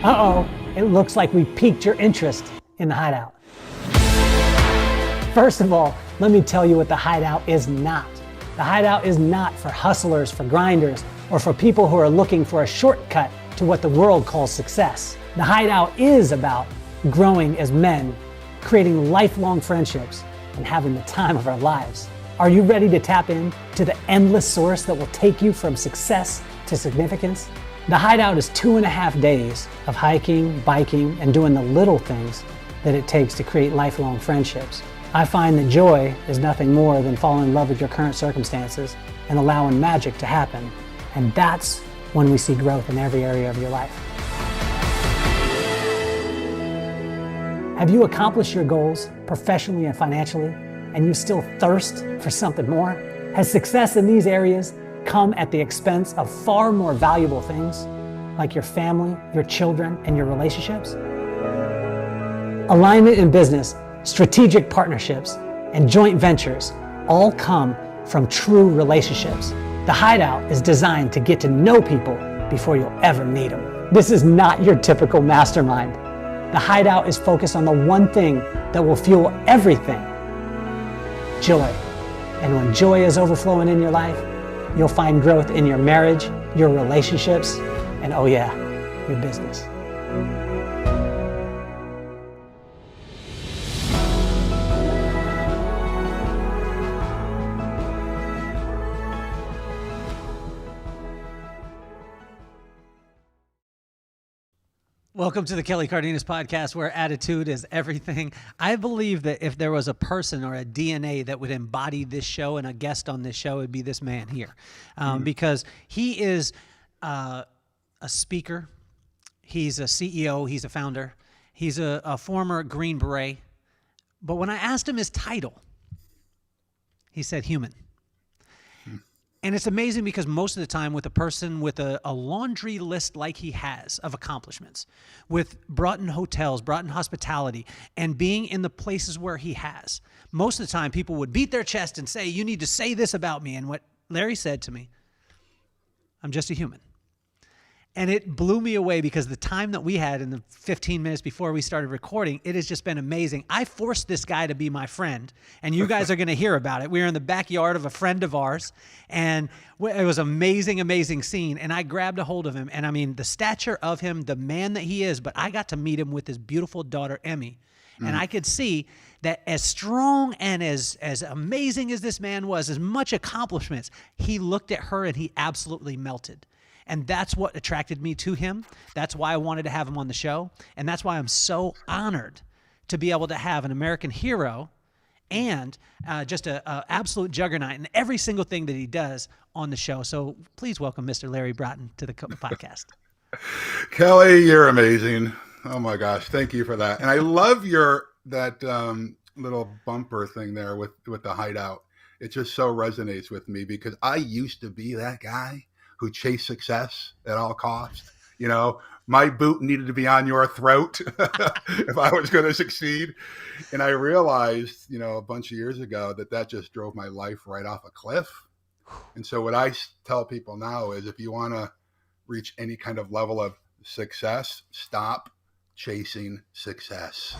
Uh-oh, it looks like we piqued your interest in the Hideout. First of all, let me tell you what the Hideout is not. The Hideout is not for hustlers, for grinders, or for people who are looking for a shortcut to what the world calls success. The Hideout is about growing as men, creating lifelong friendships, and having the time of our lives. Are you ready to tap in to the endless source that will take you from success to significance? The Hideout is 2.5 days of hiking, biking, and doing the little things that it takes to create lifelong friendships. I find that joy is nothing more than falling in love with your current circumstances and allowing magic to happen. And that's when we see growth in every area of your life. Have you accomplished your goals professionally and financially, and you still thirst for something more? Has success in these areas come at the expense of far more valuable things, like your family, your children, and your relationships? Alignment in business, strategic partnerships, and joint ventures all come from true relationships. The Hideout is designed to get to know people before you'll ever meet them. This is not your typical mastermind. The Hideout is focused on the one thing that will fuel everything: joy. And when joy is overflowing in your life, you'll find growth in your marriage, your relationships, and oh yeah, your business. Welcome to the Kelly Cardenas podcast, where attitude is everything. I believe that if there was a person or a DNA that would embody this show and a guest on this show, it'd be this man here. Because he is a speaker, he's a CEO, he's a founder, he's a former Green Beret. But when I asked him his title, he said human. And it's amazing because most of the time with a person with a laundry list like he has of accomplishments, with Broughton Hotels, Broughton Hospitality, and being in the places where he has, most of the time people would beat their chest and say, you need to say this about me. And what Larry said to me, I'm just a human. And it blew me away because the time that we had in the 15 minutes before we started recording, it has just been amazing. I forced this guy to be my friend, and you guys are going to hear about it. We were in the backyard of a friend of ours, and it was an amazing, amazing scene. And I grabbed a hold of him, and I mean, the stature of him, the man that he is, but I got to meet him with his beautiful daughter, Emmy. And I could see that as strong and as amazing as this man was, as much accomplishments, he looked at her and he absolutely melted. And that's what attracted me to him. That's why I wanted to have him on the show. And that's why I'm so honored to be able to have an American hero and just an absolute juggernaut in every single thing that he does on the show. So please welcome Mr. Larry Broughton to the podcast. Kelly, you're amazing. Oh my gosh. Thank you for that. And I love that little bumper thing there with the Hideout. It just so resonates with me because I used to be that guy who chased success at all costs. You know, my boot needed to be on your throat if I was going to succeed. And I realized, you know, a bunch of years ago that just drove my life right off a cliff. And so what I tell people now is if you want to reach any kind of level of success, stop chasing success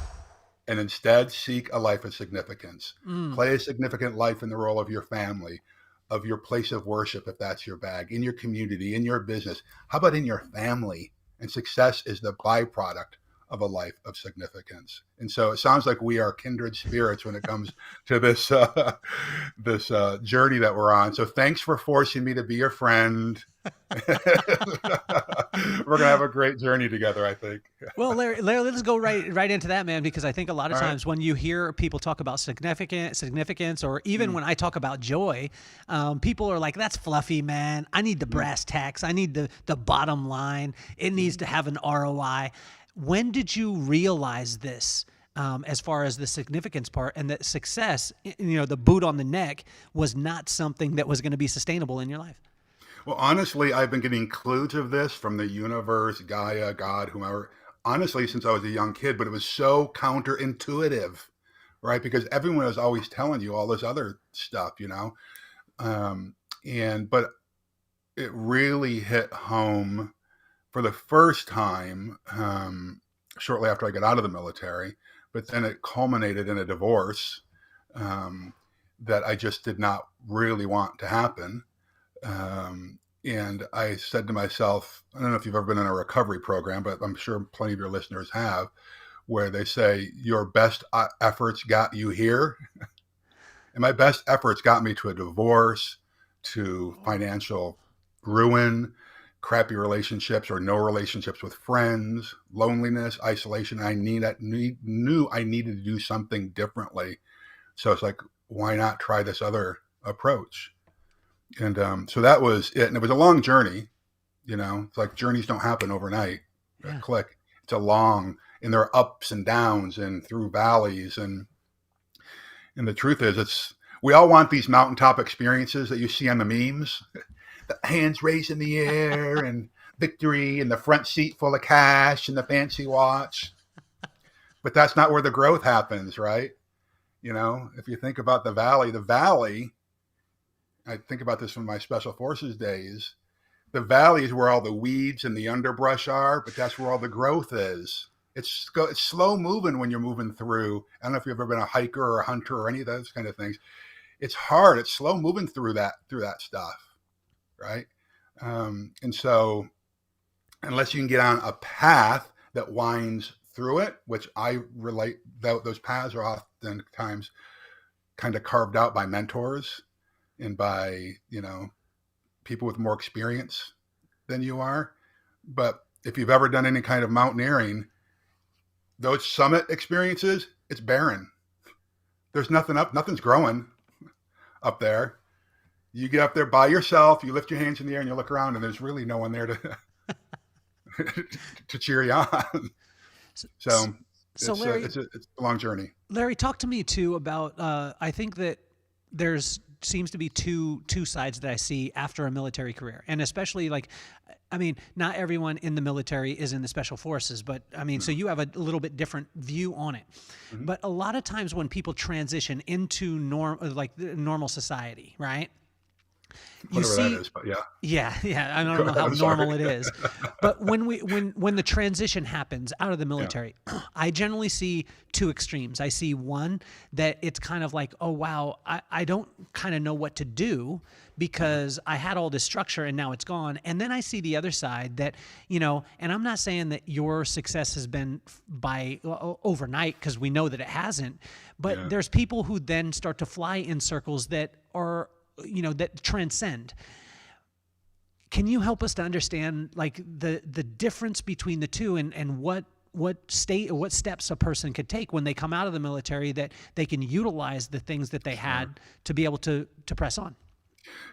and instead seek a life of significance. Play a significant life in the role of your family, of your place of worship, if that's your bag, in your community, in your business. How about in your family? And success is the byproduct of a life of significance. And so it sounds like we are kindred spirits when it comes to this journey that we're on. So thanks for forcing me to be your friend. We're gonna have a great journey together, I think. Well, Larry, let's go right into that, man, because I think a lot of times when you hear people talk about significance, or even when I talk about joy, people are like, "That's fluffy, man. I need the brass tacks. I need the bottom line. It needs to have an ROI." When did you realize this? As far as the significance part, and that success, you know, the boot on the neck was not something that was going to be sustainable in your life? Well, honestly, I've been getting clues of this from the universe, Gaia, God, whomever, honestly, since I was a young kid, but it was so counterintuitive, right? Because everyone was always telling you all this other stuff, you know? But it really hit home for the first time shortly after I got out of the military, but then it culminated in a divorce um, that I just did not really want to happen. And I said to myself, I don't know if you've ever been in a recovery program, but I'm sure plenty of your listeners have, where they say your best efforts got you here. And my best efforts got me to a divorce, to financial ruin, crappy relationships or no relationships with friends, loneliness, isolation. Knew I needed to do something differently. So it's like, why not try this other approach? And so that was it. And it was a long journey. It's like journeys don't happen overnight. Yeah. Click. It's a long, and there are ups and downs and through valleys. And the truth is, we all want these mountaintop experiences that you see on the memes, the hands raised in the air and victory and the front seat full of cash and the fancy watch. But that's not where the growth happens, right? If you think about the valley, I think about this from my special forces days. The valley is where all the weeds and the underbrush are, but that's where all the growth is. It's slow moving when you're moving through. I don't know if you've ever been a hiker or a hunter or any of those kind of things. It's hard. It's slow moving through that stuff, right? And so, unless you can get on a path that winds through it, which I relate, those paths are oftentimes kind of carved out by mentors and by people with more experience than you are. But if you've ever done any kind of mountaineering, those summit experiences, it's barren. There's nothing's growing up there. You get up there by yourself, you lift your hands in the air and you look around and there's really no one there to to cheer you on. So Larry, it's a long journey. Larry, talk to me too about, I think that seems to be two sides that I see after a military career. And especially not everyone in the military is in the special forces, but so you have a little bit different view on it. Mm-hmm. But a lot of times when people transition into normal society, right? That is, but yeah. I don't know how normal it is, but when the transition happens out of the military, I generally see two extremes. I see one that it's kind of like, oh wow, I don't kind of know what to do because I had all this structure and now it's gone. And then I see the other side that, and I'm not saying that your success has been by overnight, because we know that it hasn't, but there's people who then start to fly in circles that are, that transcend. Can you help us to understand the difference between the two and what steps a person could take when they come out of the military that they can utilize the things that they had to be able to press on?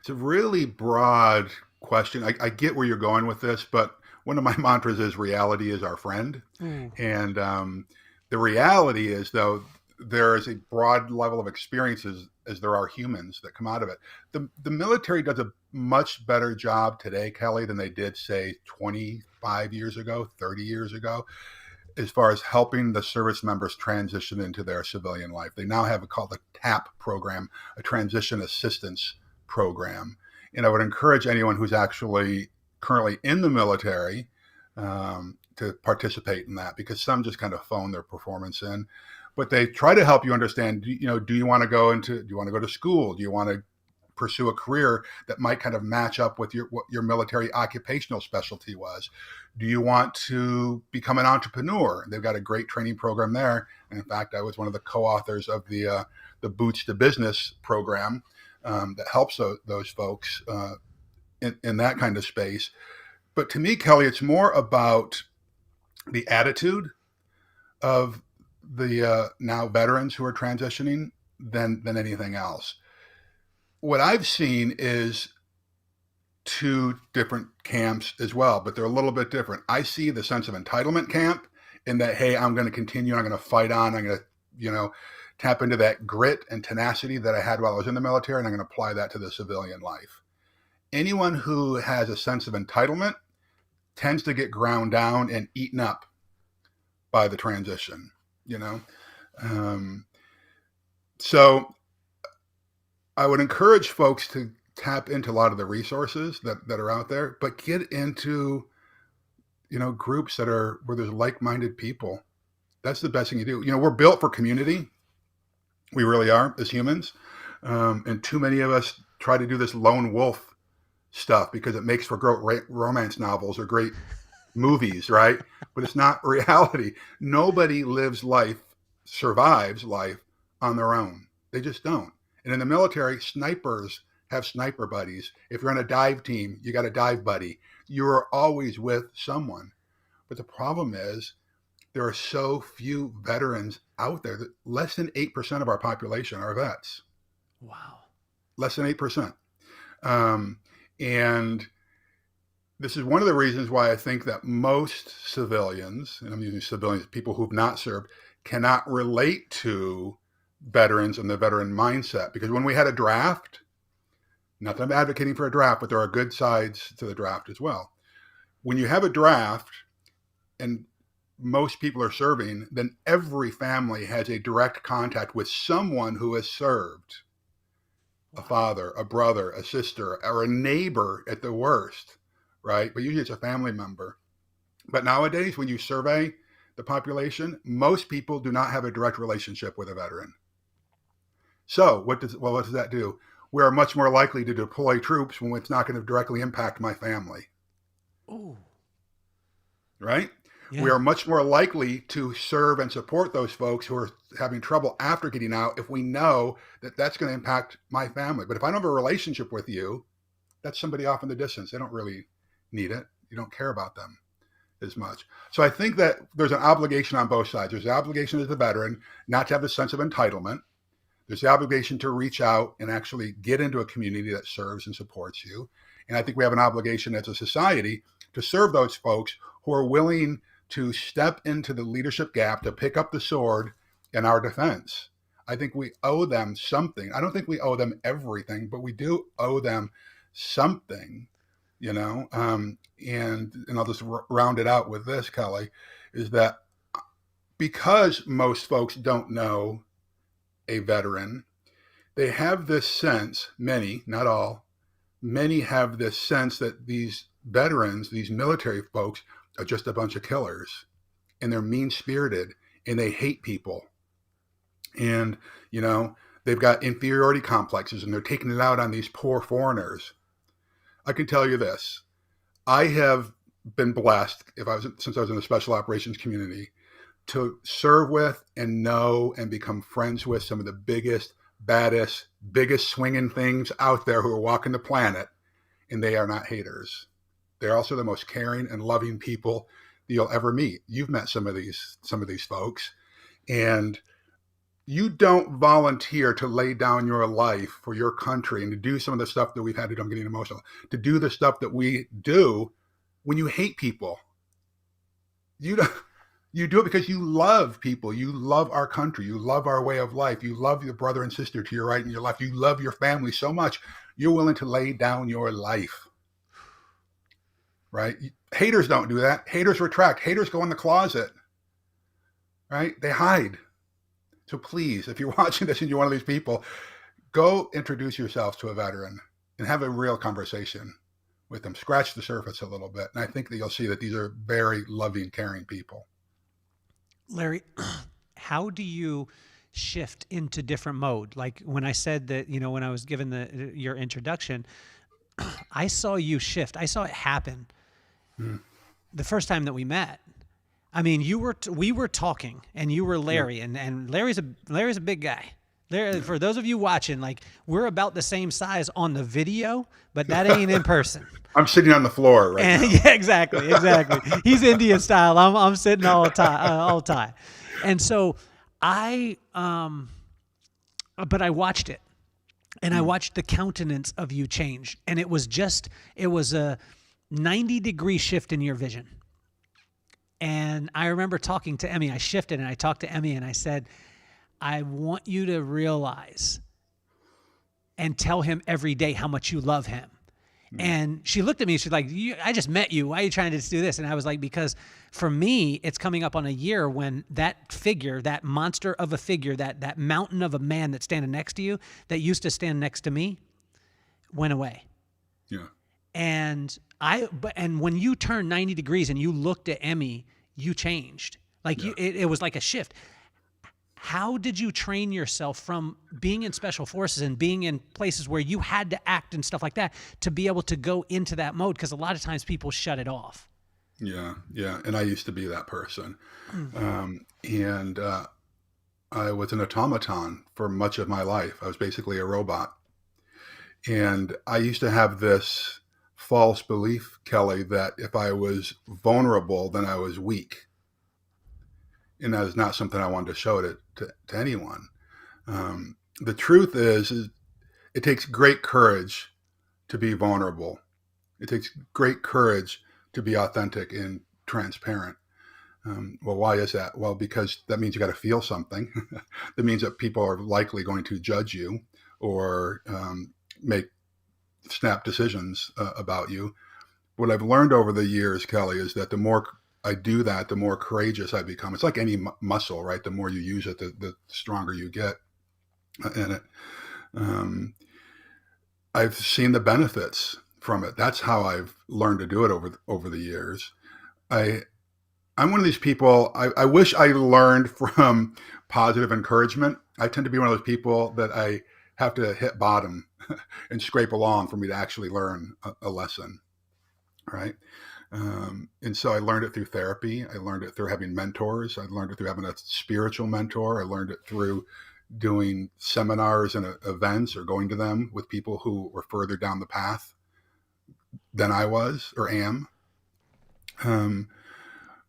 It's a really broad question. I get where you're going with this, but one of my mantras is reality is our friend. And the reality is, though, there is a broad level of experiences as there are humans that come out of it. The military does a much better job today, Kelly, than they did, say, 25 years ago, 30 years ago, as far as helping the service members transition into their civilian life. They now have called a TAP program, a transition assistance program. And I would encourage anyone who's actually currently in the military to participate in that, because some just kind of phone their performance in. But they try to help you understand, do you want to go to school? Do you want to pursue a career that might kind of match up with what your military occupational specialty was? Do you want to become an entrepreneur? They've got a great training program there. And in fact, I was one of the co-authors of the Boots to Business program that helps those folks in that kind of space. But to me, Kelly, it's more about the attitude of the now veterans who are transitioning than anything else. What I've seen is two different camps as well, but they're a little bit different. I see the sense of entitlement camp in that, hey, I'm going to continue, I'm going to fight on, I'm going to, tap into that grit and tenacity that I had while I was in the military, and I'm going to apply that to the civilian life. Anyone who has a sense of entitlement tends to get ground down and eaten up by the transition, So I would encourage folks to tap into a lot of the resources that are out there, but get into groups where there's like-minded people. That's the best thing you do. We're built for community. We really are as humans. And too many of us try to do this lone wolf stuff because it makes for great romance novels or great movies, right? But it's not reality. Nobody survives life on their own. They just don't. And in the military, snipers have sniper buddies. If you're on a dive team, you got a dive buddy. You are always with someone. But the problem is there are so few veterans out there that less than 8% of our population are vets. Wow. Less than 8%. And this is one of the reasons why I think that most civilians, and I'm using civilians, people who've not served, cannot relate to veterans and the veteran mindset. Because when we had a draft, not that I'm advocating for a draft, but there are good sides to the draft as well. When you have a draft and most people are serving, then every family has a direct contact with someone who has served. A father, a brother, a sister, or a neighbor at the worst, right? But usually it's a family member. But nowadays, when you survey the population, most people do not have a direct relationship with a veteran. So what does that do? We are much more likely to deploy troops when it's not going to directly impact my family. Oh. Right? Yeah. We are much more likely to serve and support those folks who are having trouble after getting out if we know that that's going to impact my family. But if I don't have a relationship with you, that's somebody off in the distance. They don't really need it. You don't care about them as much. So I think that there's an obligation on both sides. There's the obligation as a veteran not to have a sense of entitlement. There's the obligation to reach out and actually get into a community that serves and supports you. And I think we have an obligation as a society to serve those folks who are willing to step into the leadership gap, to pick up the sword in our defense. I think we owe them something. I don't think we owe them everything, but we do owe them something, and I'll just round it out with this, Kelly, is that because most folks don't know a veteran, they have this sense, many, not all, many have this sense that these veterans, these military folks, are just a bunch of killers, and they're mean-spirited, and they hate people. And, they've got inferiority complexes, and they're taking it out on these poor foreigners. I can tell you this. I have been blessed, since I was in the special operations community, to serve with and know and become friends with some of the biggest, baddest, biggest swinging things out there who are walking the planet, and they are not haters. They're also the most caring and loving people that you'll ever meet. You've met some of these folks, and you don't volunteer to lay down your life for your country and to do some of the stuff that we've had to do. I'm getting emotional. To do the stuff that we do when you hate people. You do it because you love people. You love our country. You love our way of life. You love your brother and sister to your right and your left. You love your family so much. You're willing to lay down your life. Right? Haters don't do that. Haters retract. Haters go in the closet. Right? They hide. So please, if you're watching this and you're one of these people, go introduce yourself to a veteran and have a real conversation with them. Scratch the surface a little bit. And I think that you'll see that these are very loving, caring people. Larry, how do you shift into different mode? Like when I said that, when I was given your introduction, I saw you shift. I saw it happen the first time that we met. I mean, we were talking, and you were Larry, and Larry's a big guy. For those of you watching, like, we're about the same size on the video, but that ain't in person. I'm sitting on the floor right now. Yeah, exactly. He's Indian style. I'm sitting all tie. And so but I watched it, and I watched the countenance of you change, and it was a 90-degree shift in your vision. And I remember talking to Emmy. I shifted, and I talked to Emmy, and I said, I want you to realize and tell him every day how much you love him. And she looked at me. She's like, I just met you. Why are you trying to do this? And I was like, because for me, it's coming up on a year when that figure, that monster of a figure, that mountain of a man that's standing next to you, that used to stand next to me, went away. Yeah. And when you turned 90 degrees and you looked at Emmy, you changed. Like it was like a shift. How did you train yourself from being in special forces and being in places where you had to act and stuff like that to be able to go into that mode? Because a lot of times people shut it off. Yeah. Yeah. And I used to be that person. And I was an automaton for much of my life. I was basically a robot. And I used to have this false belief, Kelly, that if I was vulnerable, then I was weak. And that is not something I wanted to show to anyone. The truth is it takes great courage to be vulnerable. It takes great courage to be authentic and transparent. Well, why is that? Well, because that means you got to feel something. That means that people are likely going to judge you or make snap decisions about you. What I've learned over the years, Kelly, is that the more I do that, the more courageous I become. It's like any muscle, right? The more you use it, the stronger you get in it. I've seen the benefits from it. That's how I've learned to do it over the years. I'm one of these people, I wish I learned from positive encouragement. I tend to be one of those people that I have to hit bottom and scrape along for me to actually learn a lesson, right? And so I learned it through therapy. I learned it through having mentors. I learned it through having a spiritual mentor. I learned it through doing seminars and events or going to them with people who were further down the path than I was or am.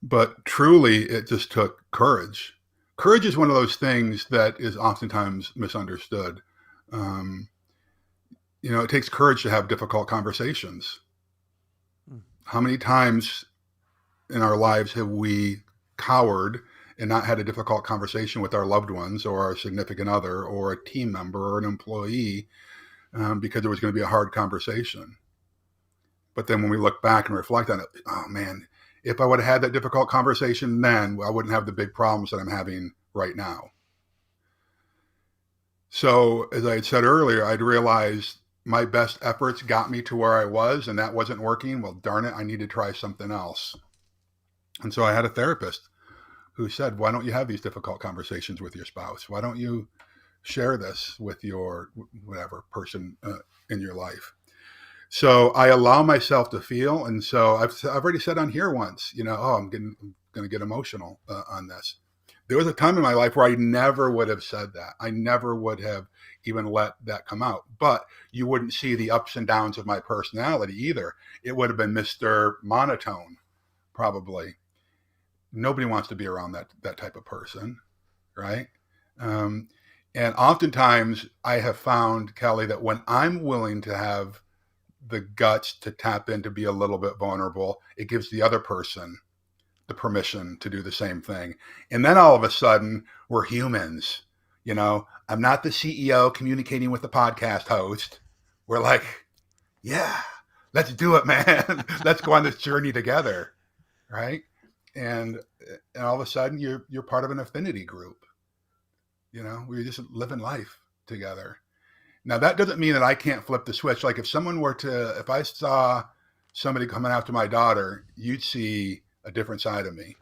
But truly, it just took courage. Courage is one of those things that is oftentimes misunderstood. It takes courage to have difficult conversations. How many times in our lives have we cowered and not had a difficult conversation with our loved ones or our significant other or a team member or an employee because it was going to be a hard conversation? But then when we look back and reflect on it, oh man, if I would have had that difficult conversation then, I wouldn't have the big problems that I'm having right now. So as I had said earlier, I'd realized my best efforts got me to where I was and that wasn't working. Well, darn it, I need to try something else. And so I had a therapist who said, why don't you have these difficult conversations with your spouse? Why don't you share this with your whatever person in your life? So I allow myself to feel. And so I've already said on here once, I'm going to get emotional on this. There was a time in my life where I never would have said that. I never would have even let that come out. But you wouldn't see the ups and downs of my personality either. It would have been Mr. Monotone, probably. Nobody wants to be around that type of person, right? And oftentimes I have found, Kelly, that when I'm willing to have the guts to tap in to be a little bit vulnerable, it gives the other person the permission to do the same thing. And then all of a sudden we're humans. I'm not the CEO communicating with the podcast host. We're like, yeah, let's do it, man. Let's go on this journey together. Right. And all of a sudden you're part of an affinity group. We're just living life together. Now that doesn't mean that I can't flip the switch. Like if I saw somebody coming after my daughter, you'd see a different side of me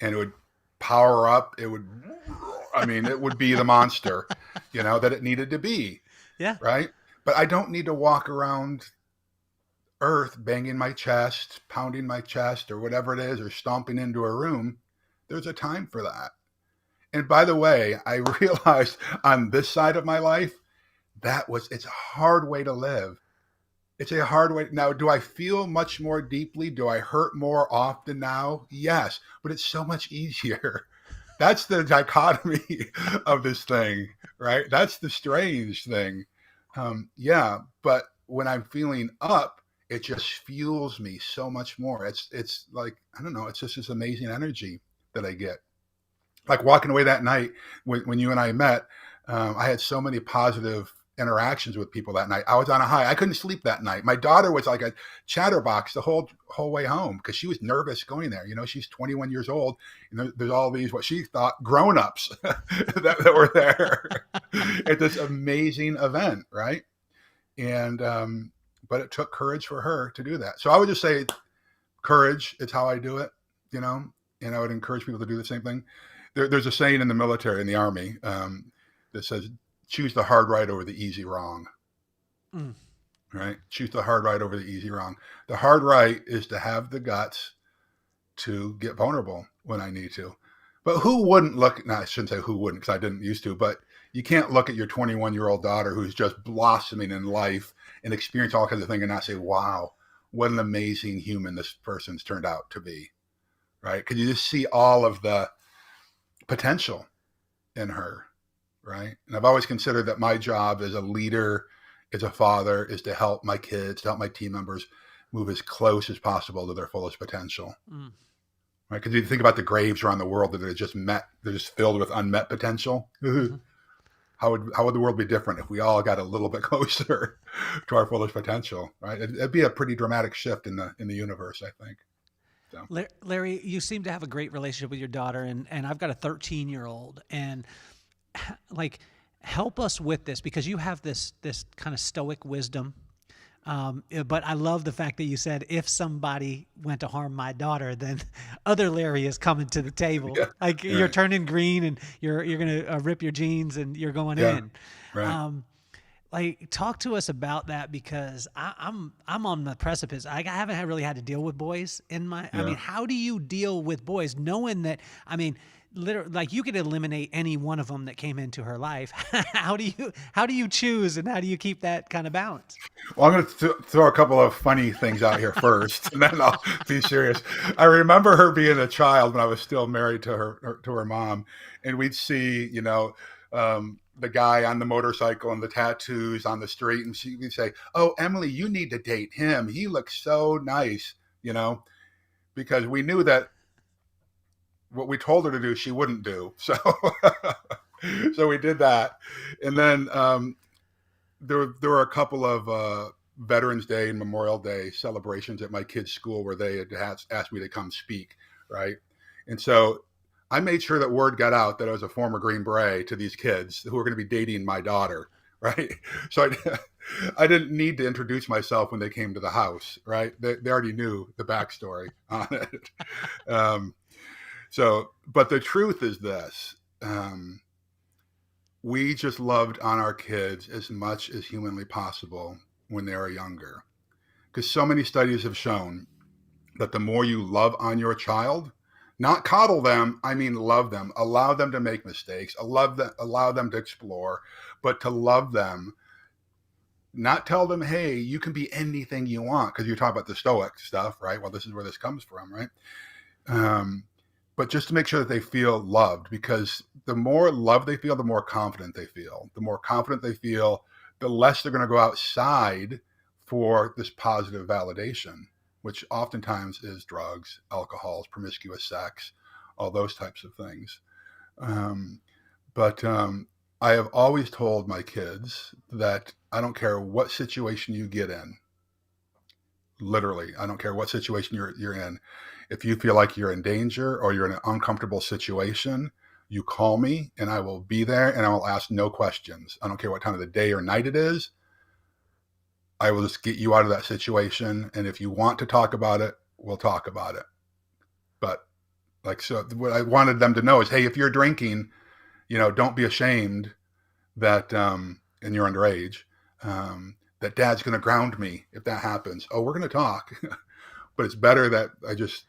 and it would power up. It would be the monster, that it needed to be. Yeah. Right. But I don't need to walk around earth, banging my chest, pounding my chest or whatever it is, or stomping into a room. There's a time for that. And by the way, I realized on this side of my life, it's a hard way to live. It's a hard way. Now, do I feel much more deeply? Do I hurt more often now? Yes, but it's so much easier. That's the dichotomy of this thing, right? That's the strange thing. But when I'm feeling up, it just fuels me so much more. It's like, I don't know, it's just this amazing energy that I get. Like walking away that night when you and I met, I had so many positive interactions with people that night. I was on a high. I couldn't sleep that night. My daughter was like a chatterbox the whole way home because she was nervous going there. She's 21 years old, and there's all these what she thought grown-ups that were there at this amazing event, right? And but it took courage for her to do that. So I would just say courage is how I do it, you know, and I would encourage people to do the same thing. There's a saying in the military, in the Army, that says, choose the hard right over the easy wrong. Mm. Right? Choose the hard right over the easy wrong. The hard right is to have the guts to get vulnerable when I need to. But who wouldn't look, no, I shouldn't say who wouldn't, because I didn't used to, but you can't look at your 21-year-old daughter who's just blossoming in life and experience all kinds of things and not say, wow, what an amazing human this person's turned out to be, right? Because you just see all of the potential in her, right? And I've always considered that my job as a leader, as a father, is to help my kids, to help my team members move as close as possible to their fullest potential. Mm. Right? Because you think about the graves around the world that are just met, they're just filled with unmet potential. Mm-hmm. How would the world be different if we all got a little bit closer to our fullest potential? Right? It'd be a pretty dramatic shift in the universe, I think. So. Larry, you seem to have a great relationship with your daughter, and I've got a 13-year-old, and like, help us with this, because you have this kind of stoic wisdom. But I love the fact that you said, if somebody went to harm my daughter, then other Larry is coming to the table. Yeah, like, you're right. Turning green, and you're going to rip your jeans, and you're going in. Right. Like, talk to us about that, because I'm on the precipice. I haven't really had to deal with boys in my. Yeah. I mean, how do you deal with boys, knowing that? I mean, literally, like, you could eliminate any one of them that came into her life. How do you choose, and how do you keep that kind of balance? Well, I'm going to throw a couple of funny things out here first, and then I'll be serious. I remember her being a child when I was still married to her mom, and we'd see, you know, the guy on the motorcycle and the tattoos on the street, and she'd say, "Oh, Emily, you need to date him. He looks so nice," you know, because we knew that what we told her to do, she wouldn't do. So, so we did that. And then there were a couple of Veterans Day and Memorial Day celebrations at my kids' school where they had asked me to come speak, right? And so I made sure that word got out that I was a former Green Beret to these kids who were going to be dating my daughter, right? So I didn't need to introduce myself when they came to the house, right? They already knew the backstory on it. So, but the truth is this, we just loved on our kids as much as humanly possible when they were younger. Because so many studies have shown that the more you love on your child, not coddle them, I mean love them, allow them to make mistakes, allow them to explore, but to love them, not tell them, hey, you can be anything you want, because you're talking about the Stoic stuff, right? Well, this is where this comes from, right? But just to make sure that they feel loved, because the more love they feel, the more confident they feel. The more confident they feel, the less they're going to go outside for this positive validation, which oftentimes is drugs, alcohol, promiscuous sex, all those types of things. But I have always told my kids that I don't care what situation you get in. Literally, I don't care what situation you're in. If you feel like you're in danger or you're in an uncomfortable situation, you call me and I will be there, and I will ask no questions. I don't care what time of the day or night it is. I will just get you out of that situation. And if you want to talk about it, we'll talk about it. But like, so what I wanted them to know is, hey, if you're drinking, you know, don't be ashamed that, and you're underage, that dad's going to ground me if that happens. Oh, we're going to talk. But it's better that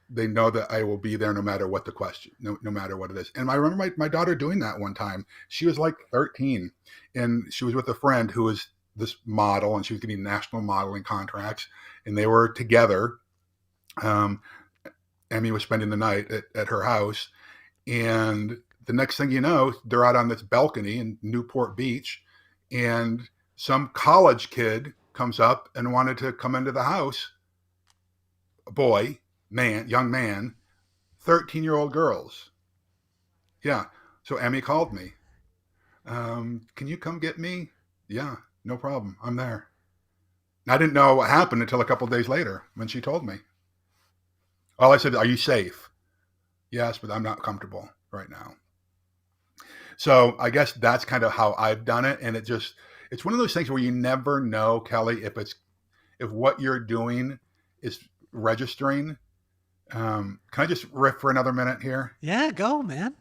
they know that I will be there no matter what the question, no matter what it is. And I remember my daughter doing that one time. She was like 13, and she was with a friend who was this model, and she was getting national modeling contracts, and they were together. Emmy was spending the night at her house, and the next thing you know, they're out on this balcony in Newport Beach, and some college kid comes up and wanted to come into the house. A boy, young man, 13-year-old girls. Yeah. So Emmy called me. Can you come get me? Yeah, no problem. I'm there. And I didn't know what happened until a couple of days later when she told me. All I said, are you safe? Yes, but I'm not comfortable right now. So I guess that's kind of how I've done it. And it's one of those things where you never know, Kelly, if if what you're doing is registering. Can I just riff for another minute here? Yeah, go, man.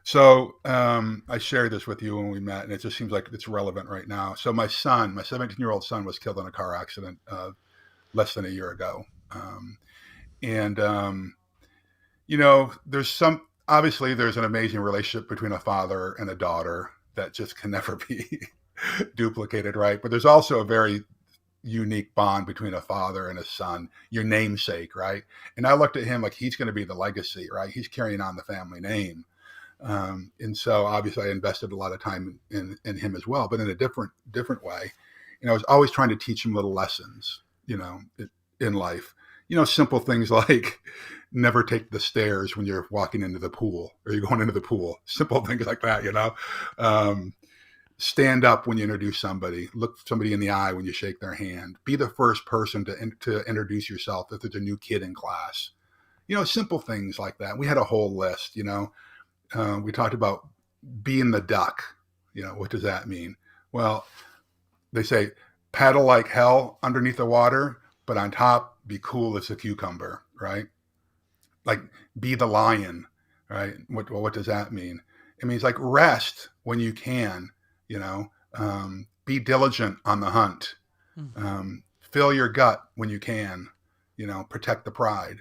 So I shared this with you when we met, and it just seems like it's relevant right now. So my 17-year-old son, was killed in a car accident less than a year ago. And obviously there's an amazing relationship between a father and a daughter that just can never be duplicated, right? But there's also a very unique bond between a father and a son, your namesake, right? And I looked at him like he's going to be the legacy, right? He's carrying on the family name. And so obviously I invested a lot of time in him as well, but in a different way. And I was always trying to teach him little lessons, in life, simple things like never take the stairs when you're walking into the pool or you're going into the pool, simple things like that, stand up when you introduce somebody, look somebody in the eye when you shake their hand, be the first person to introduce yourself if there's a new kid in class, simple things like that. We had a whole list, we talked about being the duck. What does that mean? Well, they say paddle like hell underneath the water, but on top be cool as a cucumber, right? Like be the lion, right? What does that mean? It means like rest when you can, be diligent on the hunt, fill your gut when you can, protect the pride.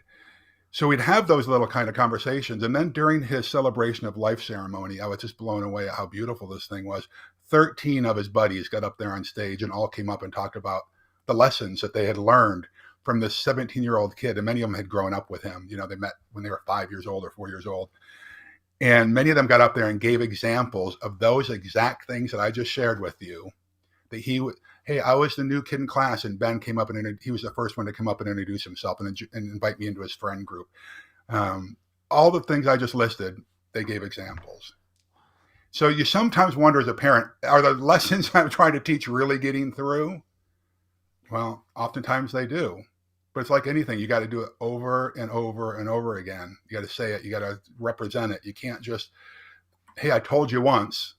So we'd have those little kind of conversations. And then during his celebration of life ceremony, I was just blown away at how beautiful this thing was. 13 of his buddies got up there on stage and all came up and talked about the lessons that they had learned from this 17-year-old kid. And many of them had grown up with him. They met when they were 5 years old or 4 years old. And many of them got up there and gave examples of those exact things that I just shared with you. That hey, I was the new kid in class, and Ben came up and he was the first one to come up and introduce himself and invite me into his friend group. All the things I just listed, they gave examples. So you sometimes wonder as a parent, are the lessons I'm trying to teach really getting through? Well, oftentimes they do. But it's like anything. You got to do it over and over and over again. You got to say it. You got to represent it. You can't just, hey, I told you once,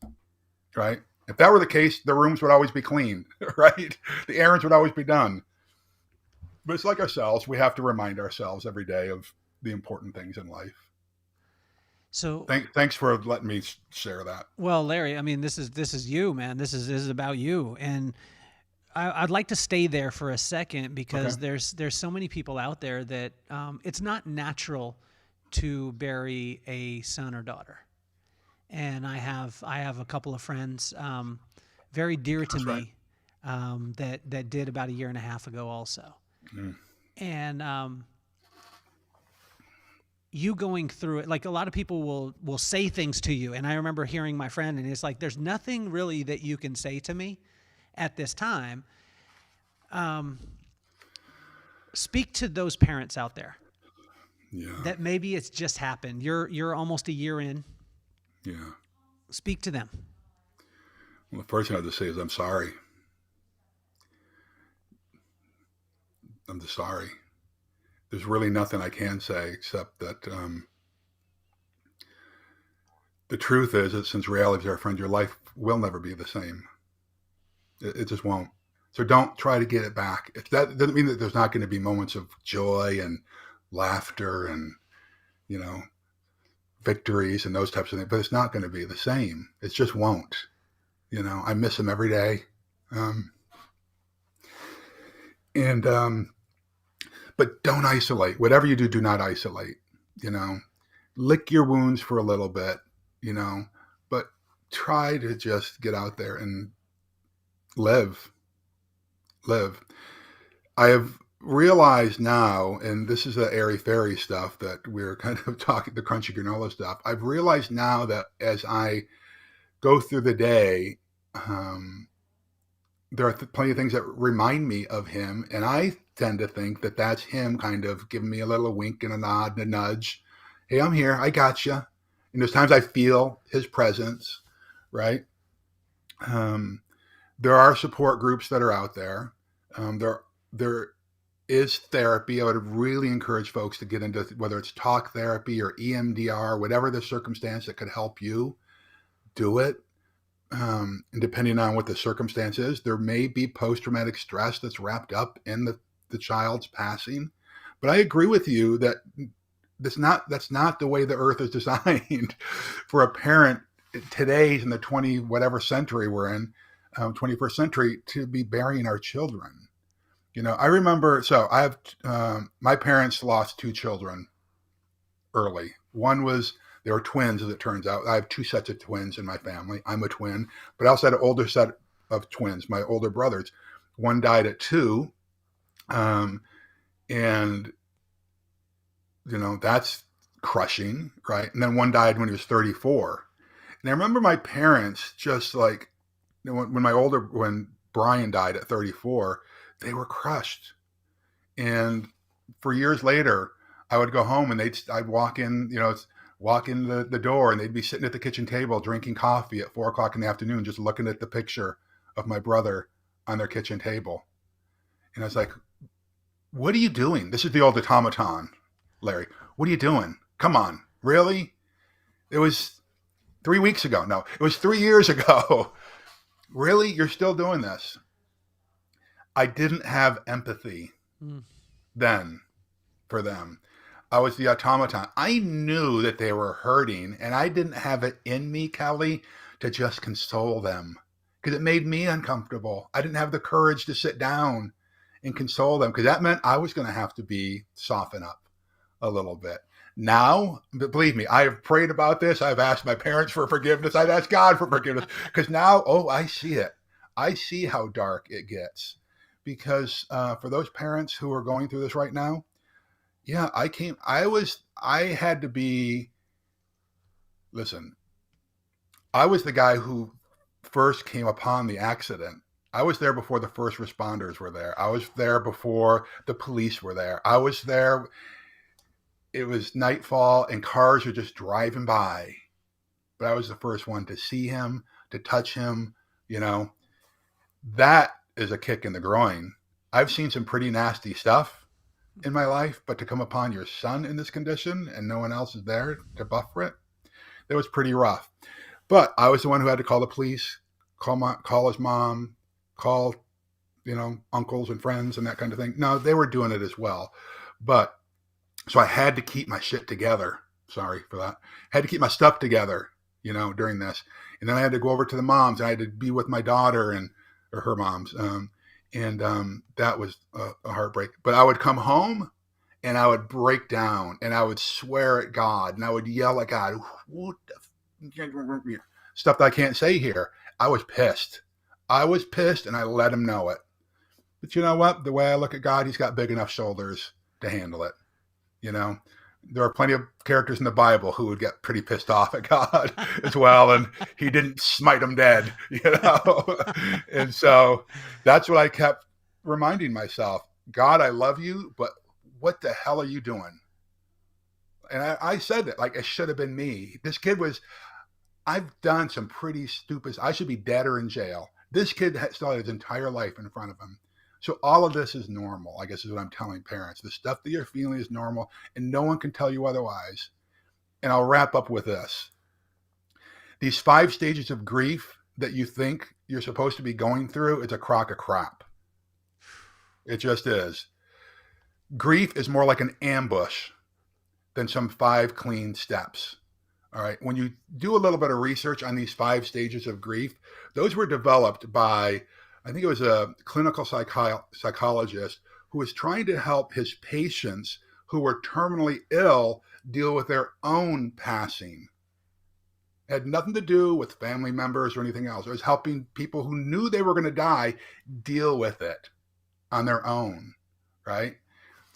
right? If that were the case, the rooms would always be clean, right? The errands would always be done. But it's like ourselves. We have to remind ourselves every day of the important things in life. So thanks for letting me share that. Well, Larry, I mean, this is you, man. This is about you. And I'd like to stay there for a second because Okay. there's so many people out there that it's not natural to bury a son or daughter. And I have a couple of friends very dear to That's right. me that did about a year and a half ago also. Mm. And you going through it, like a lot of people will say things to you. And I remember hearing my friend, and it's like, there's nothing really that you can say to me at this time. Speak to those parents out there. Yeah. That maybe it's just happened. You're almost a year in. Yeah. Speak to them. Well, the first thing I have to say is I'm sorry. I'm just sorry. There's really nothing I can say except that the truth is that since reality is our friend, your life will never be the same. It just won't. So don't try to get it back. That doesn't mean that there's not going to be moments of joy and laughter and, victories and those types of things, but it's not going to be the same. It just won't. I miss him every day. But don't isolate. Whatever you do, do not isolate. Lick your wounds for a little bit, but try to just get out there and live. I have realized now, and this is the airy-fairy stuff that we're kind of talking, the crunchy granola stuff. I've realized now that as I go through the day, there are plenty of things that remind me of him, and I tend to think that that's him kind of giving me a little wink and a nod and a nudge. Hey, I'm here. I got you. And there's times I feel his presence, right? There are support groups that are out there. There is therapy. I would really encourage folks to get into whether it's talk therapy or EMDR, whatever the circumstance that could help you, do it. and depending on what the circumstance is, there may be post-traumatic stress that's wrapped up in the child's passing. But I agree with you that that's not the way the earth is designed for a parent today's in the 20 whatever century we're in, 21st century, to be burying our children. I remember, so I have, my parents lost two children early. They were twins, as it turns out. I have two sets of twins in my family. I'm a twin, but I also had an older set of twins, my older brothers. One died at 2. And that's crushing, right? And then one died when he was 34. And I remember my parents just like, when Brian died at 34, they were crushed. And for years later, I would go home and I'd walk in, the door, and they'd be sitting at the kitchen table drinking coffee at 4:00 in the afternoon, just looking at the picture of my brother on their kitchen table. And I was like, what are you doing? This is the old automaton, Larry. What are you doing? Come on. Really? It was 3 weeks ago. No, it was 3 years ago. Really? You're still doing this? I didn't have empathy then for them. I was the automaton. I knew that they were hurting, and I didn't have it in me, Kelly, to just console them because it made me uncomfortable. I didn't have the courage to sit down and console them because that meant I was going to have to soften up a little bit. Now, believe me, I have prayed about this. I've asked my parents for forgiveness. I've asked God for forgiveness because now, I see it. I see how dark it gets because for those parents who are going through this right now, yeah, listen, I was the guy who first came upon the accident. I was there before the first responders were there. I was there before the police were there. I was there. It was nightfall and cars were just driving by. But I was the first one to see him, to touch him. That is a kick in the groin. I've seen some pretty nasty stuff in my life, but to come upon your son in this condition and no one else is there to buffer it, that was pretty rough. But I was the one who had to call the police, call his mom, call, uncles and friends and that kind of thing. No, they were doing it as well. But so I had to keep my shit together. Sorry for that. Had to keep my stuff together, during this. And then I had to go over to the moms. I had to be with my daughter or her moms. And that was a heartbreak. But I would come home and I would break down and I would swear at God and I would yell at God, what the stuff that I can't say here. I was pissed. And I let him know it. But you know what? The way I look at God, he's got big enough shoulders to handle it. There are plenty of characters in the Bible who would get pretty pissed off at God as well. And he didn't smite them dead, And so that's what I kept reminding myself. God, I love you, but what the hell are you doing? And I said that like it should have been me. This kid I've done some pretty stupid, I should be dead or in jail. This kid still had his entire life in front of him. So all of this is normal, I guess is what I'm telling parents. The stuff that you're feeling is normal and no one can tell you otherwise. And I'll wrap up with this. These 5 stages of grief that you think you're supposed to be going through, it's a crock of crap. It just is. Grief is more like an ambush than some 5 clean steps. All right. When you do a little bit of research on these 5 stages of grief, those were developed by, I think it was a clinical psychologist who was trying to help his patients who were terminally ill deal with their own passing. It had nothing to do with family members or anything else. It was helping people who knew they were going to die deal with it on their own, right?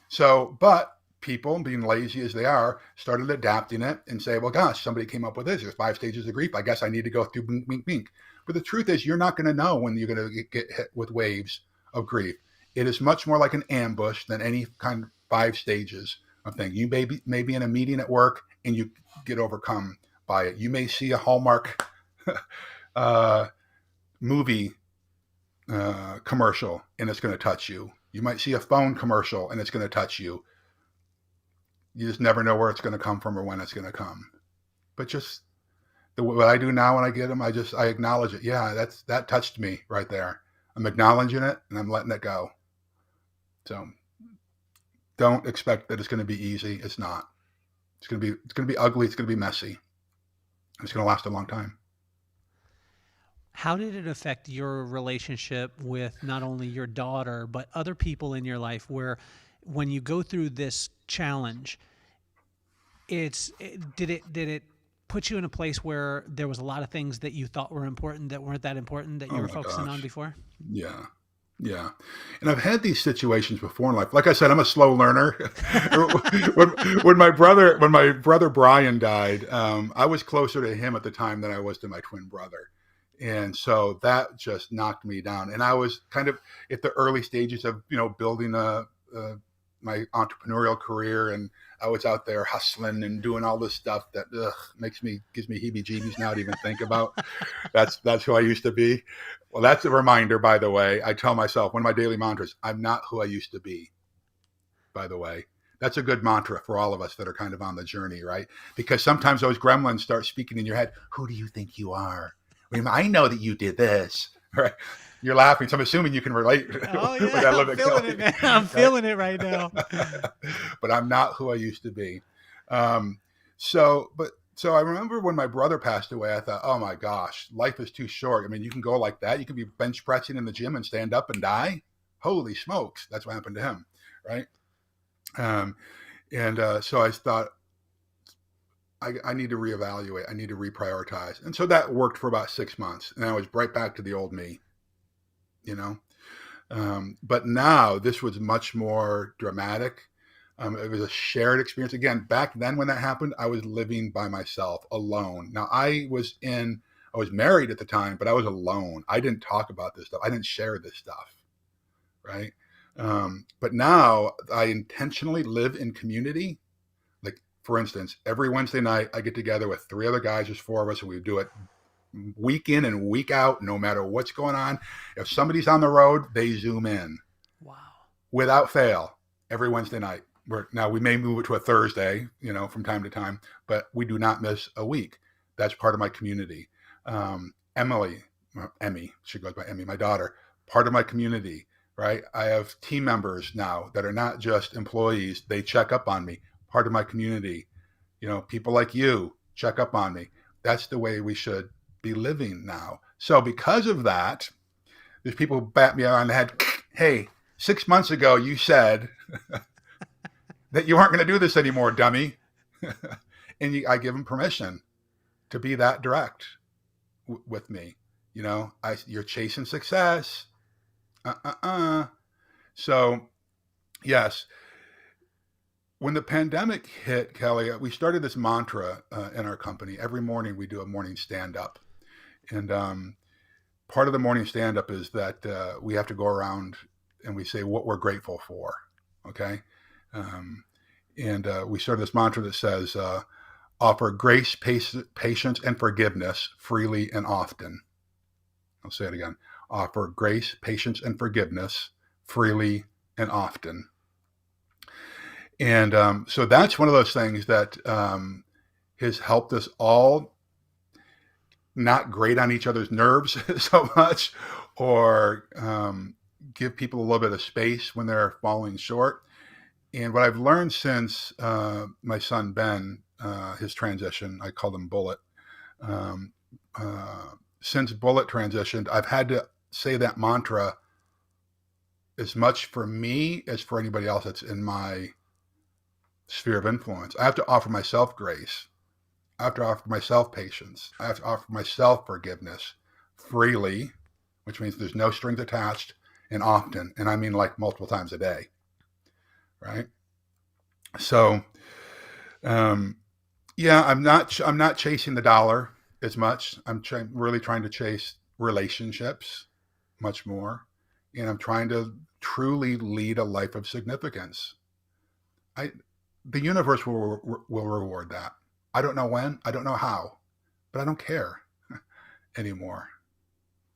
So, but people, being lazy as they are, started adapting it and say, well, gosh, somebody came up with this. There's 5 stages of grief. I guess I need to go through bink, bink, bink. But the truth is, you're not going to know when you're going to get hit with waves of grief. It is much more like an ambush than any kind of 5 stages of thing. You may be in a meeting at work and you get overcome by it. You may see a Hallmark movie commercial and it's going to touch you. You might see a phone commercial and it's going to touch you. You just never know where it's going to come from or when it's going to come. But just what I do now when I get them, I acknowledge it. Yeah, that touched me right there. I'm acknowledging it and I'm letting it go. So don't expect that it's going to be easy. It's not. It's going to be ugly. It's going to be messy. It's going to last a long time. How did it affect your relationship with not only your daughter, but other people in your life where when you go through this challenge, did it put you in a place where there was a lot of things that you thought were important that weren't that important that you Oh were my focusing on gosh. before? Yeah. Yeah. And I've had these situations before in life. Like I said, I'm a slow learner. when, when my brother Brian died, I was closer to him at the time than I was to my twin brother. And so that just knocked me down. And I was kind of at the early stages of, building my entrepreneurial career. And I was out there hustling and doing all this stuff that gives me heebie-jeebies now to even think about. That's who I used to be. Well, that's a reminder, by the way. I tell myself, one of my daily mantras, I'm not who I used to be, by the way. That's a good mantra for all of us that are kind of on the journey, right? Because sometimes those gremlins start speaking in your head. Who do you think you are? I know that you did this, right? You're laughing, so I'm assuming you can relate Oh with yeah, that I'm little bit, feeling Kelly, it, man. I'm right? feeling it right now. But I'm not who I used to be. Um, so I remember when my brother passed away, I thought, oh my gosh, life is too short. I mean, you can go like that. You can be bench pressing in the gym and stand up and die. Holy smokes. That's what happened to him. Right. Um, so I thought, I need to reevaluate. I need to reprioritize. And so that worked for about 6 months. And I was right back to the old me, you know. But now this was much more dramatic. It was a shared experience. Again, back then when that happened, I was living by myself, alone. Now I was married at the time, but I was alone. I didn't talk about this stuff. I didn't share this stuff, right? But now I intentionally live in community. Like, for instance, every Wednesday night I get together with 3 other guys. There's 4 of us, and we do it week in and week out, no matter what's going on. If somebody's on the road, they Zoom in. Wow. Without fail, every Wednesday night. Now we may move it to a Thursday, from time to time, but we do not miss a week. That's part of my community. Emmy, she goes by Emmy, my daughter, part of my community, right? I have team members now that are not just employees. They check up on me, part of my community. People like you check up on me. That's the way we should be living now. So because of that, there's people who bat me on the head. Hey, 6 months ago, you said that you aren't going to do this anymore, dummy. And I give them permission to be that direct with me. You're chasing success. So, yes. When the pandemic hit, Kelly, we started this mantra in our company. Every morning we do a morning stand-up. And part of the morning stand-up is that we have to go around and we say what we're grateful for, okay? We started this mantra that says, offer grace, patience, and forgiveness freely and often. I'll say it again. Offer grace, patience, and forgiveness freely and often. And so that's one of those things that has helped us all not grate on each other's nerves so much, or give people a little bit of space when they're falling short. And what I've learned since my son Ben, his transition, I call him Bullet. Since Bullet transitioned, I've had to say that mantra as much for me as for anybody else that's in my sphere of influence. I have to offer myself grace. I have to offer myself patience. I have to offer myself forgiveness freely, which means there's no strings attached, and often. And I mean like multiple times a day. Right. So, yeah, I'm not chasing the dollar as much. I'm really trying to chase relationships much more. And I'm trying to truly lead a life of significance. The universe will reward that. I don't know when, I don't know how, but I don't care anymore.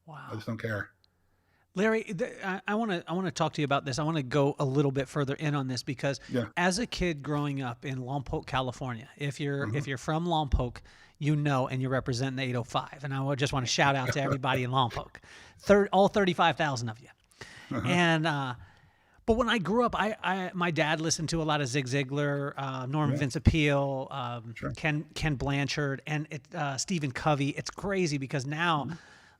Wow. I just don't care. Larry, I want to talk to you about this. I want to go a little bit further in on this because Yeah. as a kid growing up in Lompoc, California, if you're Mm-hmm. from Lompoc, you know, and you're representing the 805. And I just want to shout out to everybody in Lompoc, all 35,000 of you. Uh-huh. And but when I grew up, my dad listened to a lot of Zig Ziglar, Norman Yeah. Vincent Peale, Sure. Ken Blanchard, and Stephen Covey. It's crazy because now,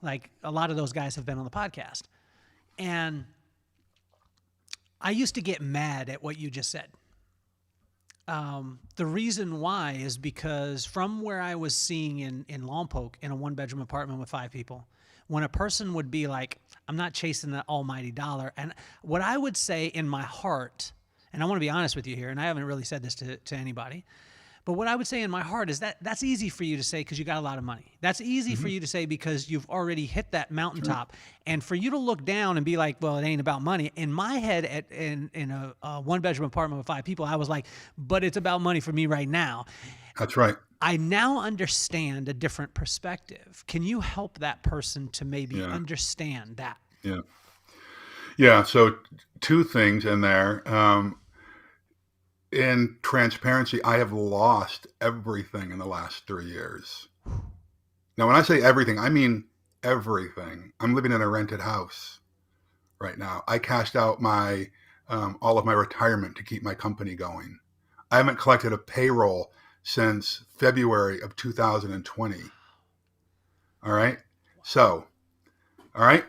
like a lot of those guys have been on the podcast. And I used to get mad at what you just said. The reason why is because from where I was seeing in Lompoc in a 1-bedroom apartment with 5 people, when a person would be like, I'm not chasing the almighty dollar. And what I would say in my heart, and I want to be honest with you here, and I haven't really said this to anybody, but what I would say in my heart is that's easy for you to say because you got a lot of money. That's easy for you to say because you've already hit that mountaintop. And for you to look down and be like, well, it ain't about money. In my head, in a 1-bedroom apartment with 5 people, I was like, but it's about money for me right now. That's right. I now understand a different perspective. Can you help that person to maybe understand that? Yeah. Yeah. So 2 things in there. In transparency, I have lost everything in the last 3 years. Now, when I say everything, I mean everything. I'm living in a rented house right now. I cashed out my all of my retirement to keep my company going. I haven't collected a payroll since February of 2020. All right. So, all right.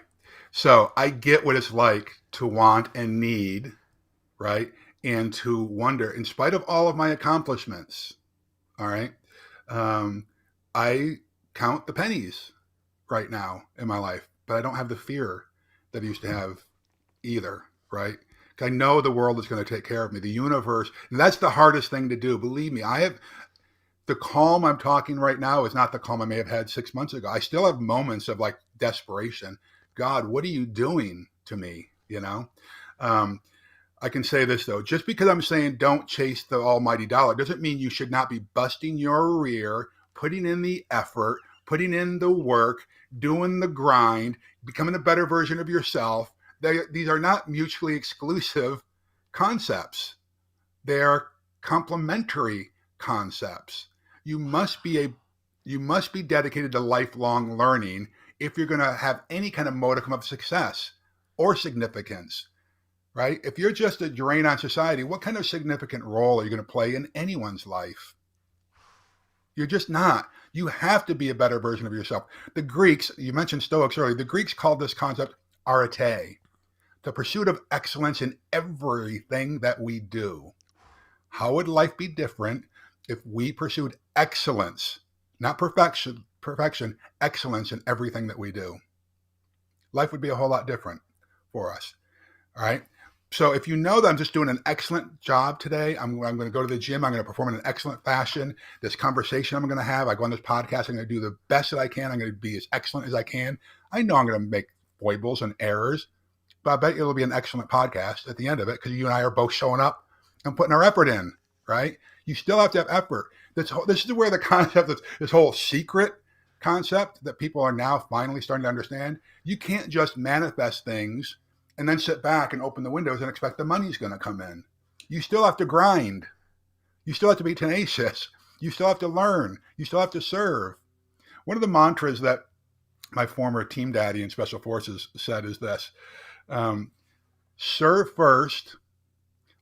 So I get what it's like to want and need, right? And to wonder, in spite of all of my accomplishments, all right, I count the pennies right now in my life, but I don't have the fear that I used to have either, right? I know the world is going to take care of me, the universe, and that's the hardest thing to do. Believe me, I have the calm I'm talking right now is not the calm I may have had 6 months ago. I still have moments of like desperation. God, what are you doing to me? You know? I can say this though, just because I'm saying don't chase the almighty dollar doesn't mean you should not be busting your rear, putting in the effort, putting in the work, doing the grind, becoming a better version of yourself. These are not mutually exclusive concepts. They are complementary concepts. You must be dedicated to lifelong learning if you're going to have any kind of modicum of success or significance. Right? If you're just a drain on society, what kind of significant role are you going to play in anyone's life? You're just not. You have to be a better version of yourself. The Greeks, you mentioned Stoics earlier, the Greeks called this concept arete, the pursuit of excellence in everything that we do. How would life be different if we pursued excellence, not perfection, excellence in everything that we do? Life would be a whole lot different for us. All right. So if you know that I'm just doing an excellent job today, I'm going to go to the gym. I'm going to perform in an excellent fashion. This conversation I'm going to have, I go on this podcast, I'm going to do the best that I can. I'm going to be as excellent as I can. I know I'm going to make foibles and errors, but I bet it'll be an excellent podcast at the end of it because you and I are both showing up and putting our effort in, right? You still have to have effort. This is where the concept, this whole secret concept that people are now finally starting to understand. You can't just manifest things and then sit back and open the windows and expect the money's going to come in. You still have to grind. You still have to be tenacious. You still have to learn. You still have to serve. One of the mantras that my former team daddy in Special Forces said is this: serve first,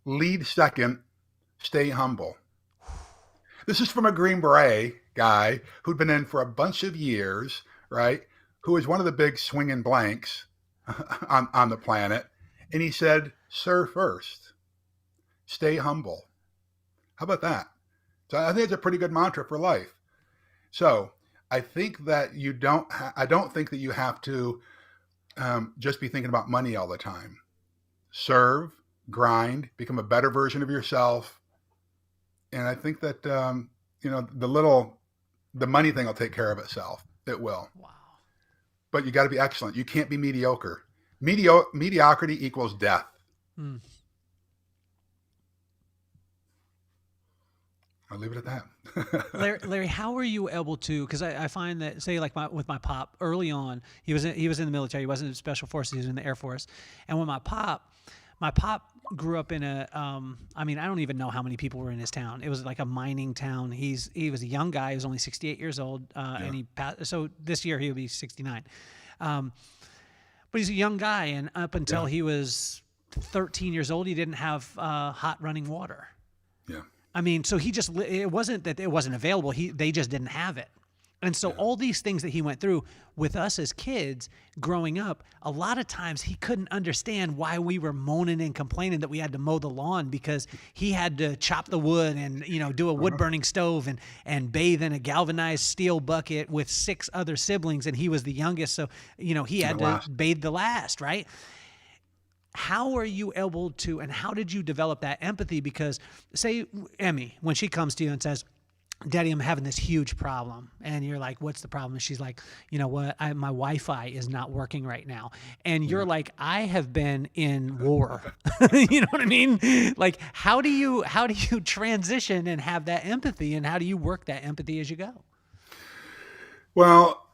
lead second, stay humble. This is from a Green Beret guy who'd been in for a bunch of years, right? Who was one of the big swinging blanks on the planet. And he said, serve first, stay humble. How about that? So I think it's a pretty good mantra for life. So I think that I don't think that you have to just be thinking about money all the time. Serve, grind, become a better version of yourself. And I think that, the money thing will take care of itself. It will. Wow. But you got to be excellent. You can't be mediocre. Mediocrity equals death. I'll leave it at that. Larry, how were you able to? Because I find that, say, like with my pop early on, he was in the military. He wasn't in special forces. He was in the Air Force. And when my pop grew up in a. I mean, I don't even know how many people were in his town. It was like a mining town. He was a young guy. He was only 68 years old, and he passed. So this year he'll be 69. But he's a young guy, and up until he was 13 years old, he didn't have hot running water. Yeah. I mean, so it wasn't that it wasn't available. They just didn't have it. And so all these things that he went through with us as kids growing up, a lot of times he couldn't understand why we were moaning and complaining that we had to mow the lawn, because he had to chop the wood and, do a wood burning stove and bathe in a galvanized steel bucket with 6 other siblings. And he was the youngest. So, he had to bathe the last, right? How are you able to, and how did you develop that empathy? Because say Emmy, when she comes to you and says, Daddy, I'm having this huge problem. And you're like, what's the problem? And she's like, you know what? My Wi-Fi is not working right now. And you're like, I have been in war. You know what I mean? Like, how do you transition and have that empathy, and how do you work that empathy as you go? Well,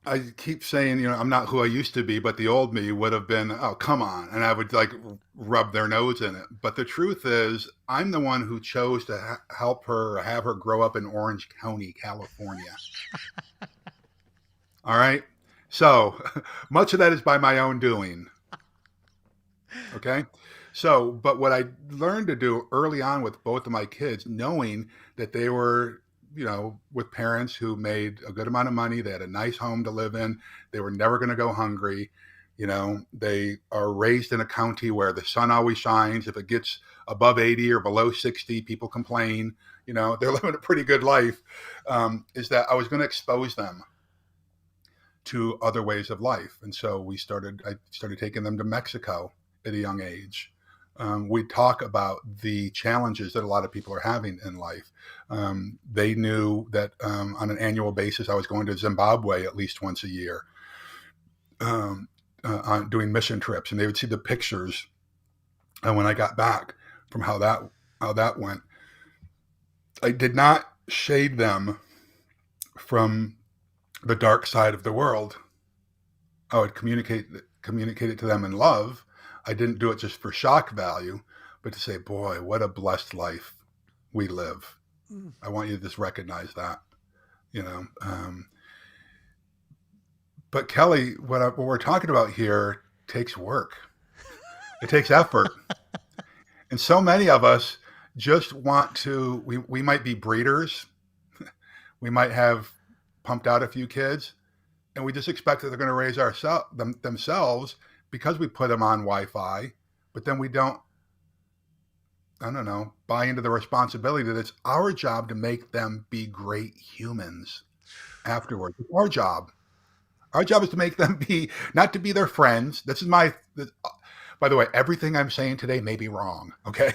I keep saying, I'm not who I used to be, but the old me would have been, oh, come on. And I would like rub their nose in it. But the truth is, I'm the one who chose to help her, have her grow up in Orange County, California. All right. So much of that is by my own doing. Okay. So, but what I learned to do early on with both of my kids, knowing that they were, with parents who made a good amount of money, they had a nice home to live in, they were never going to go hungry. They are raised in a county where the sun always shines. If it gets above 80 or below 60, people complain. They're living a pretty good life. Is that I was going to expose them to other ways of life. And so I started taking them to Mexico at a young age. We talk about the challenges that a lot of people are having in life. They knew that on an annual basis, I was going to Zimbabwe at least once a year, doing mission trips, and they would see the pictures. And when I got back from how that went, I did not shade them from the dark side of the world. I would communicate it to them in love. I didn't do it just for shock value, but to say, boy, what a blessed life we live. I want you to just recognize that, But Kelly, what we're talking about here takes work. It takes effort. And so many of us just want to, we might be breeders. We might have pumped out a few kids, and we just expect that they're going to raise themselves because we put them on Wi-Fi, but then we don't, buy into the responsibility that it's our job to make them be great humans afterwards. It's our job. Our job is to make them not to be their friends. By the way, everything I'm saying today may be wrong. Okay.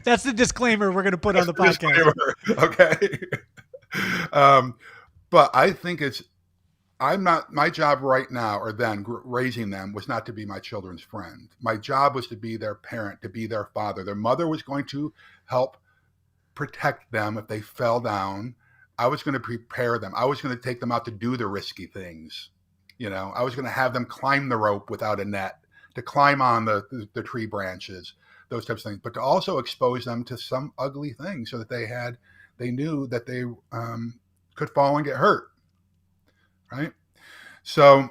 That's the disclaimer we're going to put on the podcast. Okay. But I think my job right now, or then raising them, was not to be my children's friend. My job was to be their parent, to be their father. Their mother was going to help protect them if they fell down. I was going to prepare them. I was going to take them out to do the risky things. I was going to have them climb the rope without a net, to climb on the tree branches, those types of things, but to also expose them to some ugly things so that they knew that they could fall and get hurt. Right. So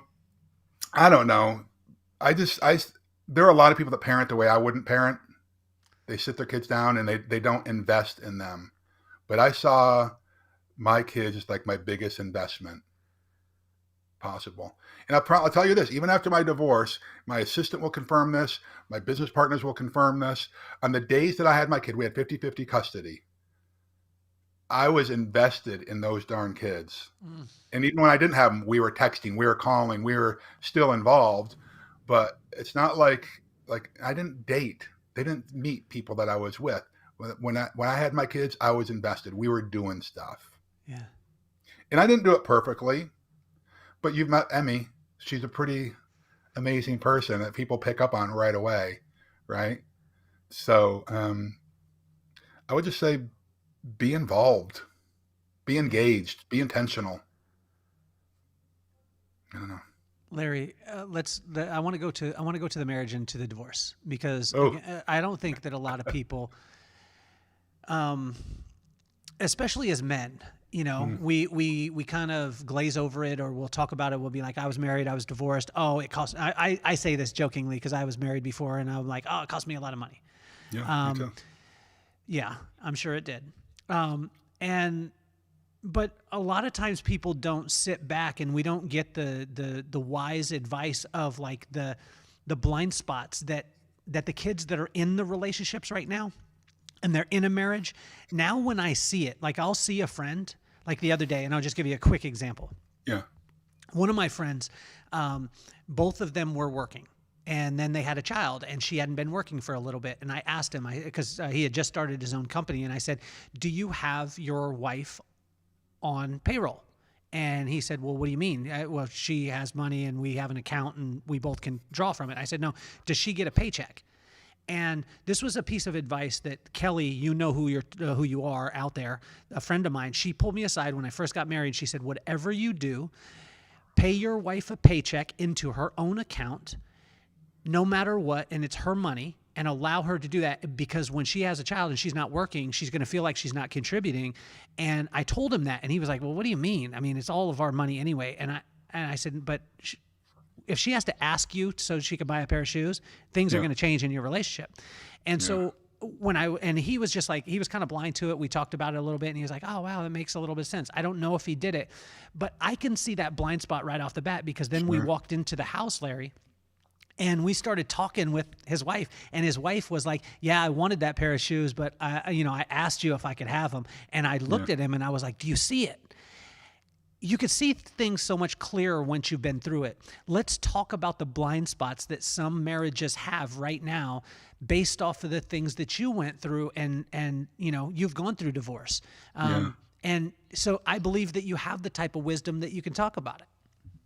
I don't know. There are a lot of people that parent the way I wouldn't parent. They sit their kids down and they don't invest in them. But I saw my kids as like my biggest investment possible. And I'll tell you this, even after my divorce, my assistant will confirm this. My business partners will confirm this. On the days that I had my kid, we had 50-50 custody. I was invested in those darn kids. And even when I didn't have them, we were texting, we were calling, we were still involved. But it's not like I didn't date. They didn't meet people that I was with. When I had my kids, I was invested. We were doing stuff. Yeah. And I didn't do it perfectly. But you've met Emmy. She's a pretty amazing person that people pick up on right away. Right. So I would just say be involved, be engaged, be intentional. I don't know. Larry, I want to go to the marriage and to the divorce because Oh, again, I don't think that a lot of people, um, especially as men, mm, we kind of glaze over it, or we'll talk about it. We'll be like, I was married, I was divorced. Oh, it cost. I say this jokingly because I was married before, and I'm like, oh, it cost me a lot of money. yeah, me Um, too. yeah, I'm sure it did. And but a lot of times people don't sit back, and we don't get the wise advice of like the blind spots that the kids that are in the relationships right now, and they're in a marriage now. When I see it, like I'll see a friend like the other day, and I'll just give you a quick example. Yeah, One of my friends, both of them were working, and then they had a child, and she hadn't been working for a little bit. And I asked him, because he had just started his own company, and I said, do you have your wife on payroll? And he said, well, what do you mean? Well, she has money and we have an account and we both can draw from it. I said, no, does she get a paycheck? And this was a piece of advice that Kelly, who you are out there, a friend of mine, she pulled me aside when I first got married. She said, whatever you do, pay your wife a paycheck into her own account, no matter what, and it's her money, and allow her to do that, because when she has a child and she's not working, she's going to feel like she's not contributing. And I told him that, and he was like, well, what do you mean? I mean, it's all of our money anyway. And I said, but if she has to ask you so she can buy a pair of shoes, things are yeah, going to change in your relationship. And yeah, so and he was just like, he was kind of blind to it. We talked about it a little bit, and he was like, oh, wow, that makes a little bit of sense. I don't know if he did it, but I can see that blind spot right off the bat, because then we sure. walked into the house, Larry, and we started talking with his wife, and his wife was like, yeah, I wanted that pair of shoes, but I asked you if I could have them. And I Yeah, looked at him and I was like, do you see it? You could see things so much clearer once you've been through it. Let's talk about the blind spots that some marriages have right now based off of the things that you went through, and you've gone through divorce. yeah, And so I believe that you have the type of wisdom that you can talk about it.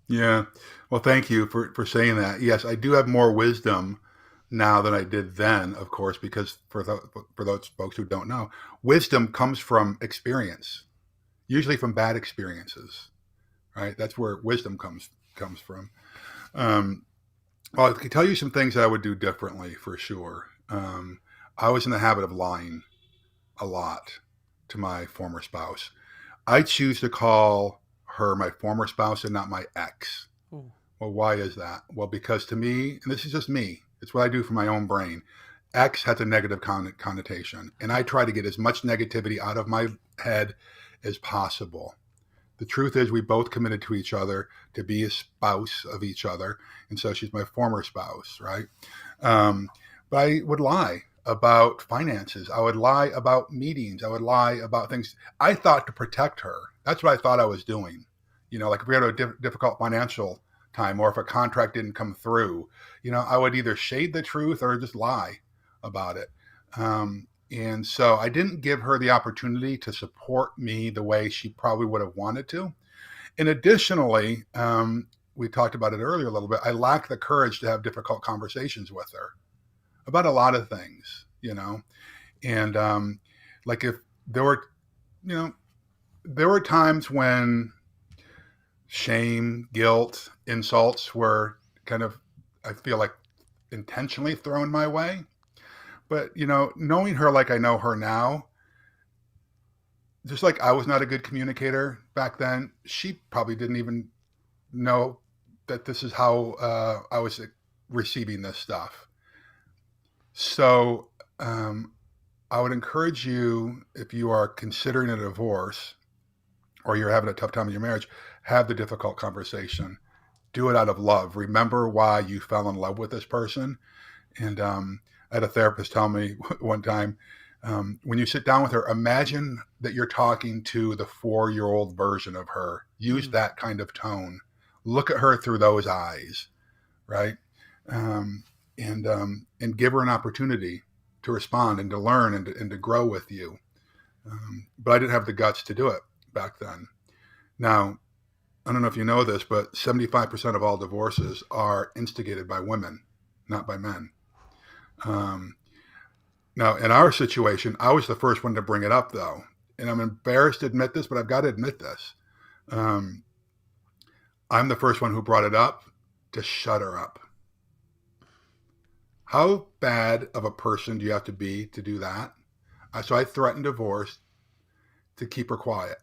yeah. Well, thank you for saying that. Yes, I do have more wisdom now than I did then, of course, because for those folks who don't know, wisdom comes from experience, usually from bad experiences, right? That's where wisdom comes from. Um, well, I can tell you some things that I would do differently for sure. I was in the habit of lying a lot to my former spouse. I choose to call her my former spouse and not my ex. Ooh. Well, why is that? Well, because to me, and this is just me, it's what I do for my own brain. X has a negative connotation, and I try to get as much negativity out of my head as possible. The truth is, we both committed to each other to be a spouse of each other, and so she's my former spouse, right? Um, but I would lie about finances. I would lie about meetings. I would lie about things I thought to protect her. That's what I thought I was doing. Like if we had a difficult financial time, or if a contract didn't come through, I would either shade the truth or just lie about it. And so I didn't give her the opportunity to support me the way she probably would have wanted to. And additionally, we talked about it earlier a little bit. I lacked the courage to have difficult conversations with her about a lot of things. And like if there were, you know, there were times when shame, guilt, insults were kind of, I feel like, intentionally thrown my way. But, knowing her like I know her now, just like I was not a good communicator back then, she probably didn't even know that this is how I was receiving this stuff. So I would encourage you, if you are considering a divorce or you're having a tough time in your marriage, have the difficult conversation. Do it out of love. Remember why you fell in love with this person. And I had a therapist tell me one time, when you sit down with her, imagine that you're talking to the 4-year-old version of her. Use Mm. that kind of tone. Look at her through those eyes, right? And give her an opportunity to respond and to learn and to grow with you. But I didn't have the guts to do it back then. Now, I don't know if you know this, but 75% of all divorces are instigated by women, not by men. Um, Now, in our situation, I was the first one to bring it up, though. And I'm embarrassed to admit this, but I've got to admit this. Um, I'm the first one who brought it up to shut her up. How bad of a person do you have to be to do that? So I threatened divorce to keep her quiet.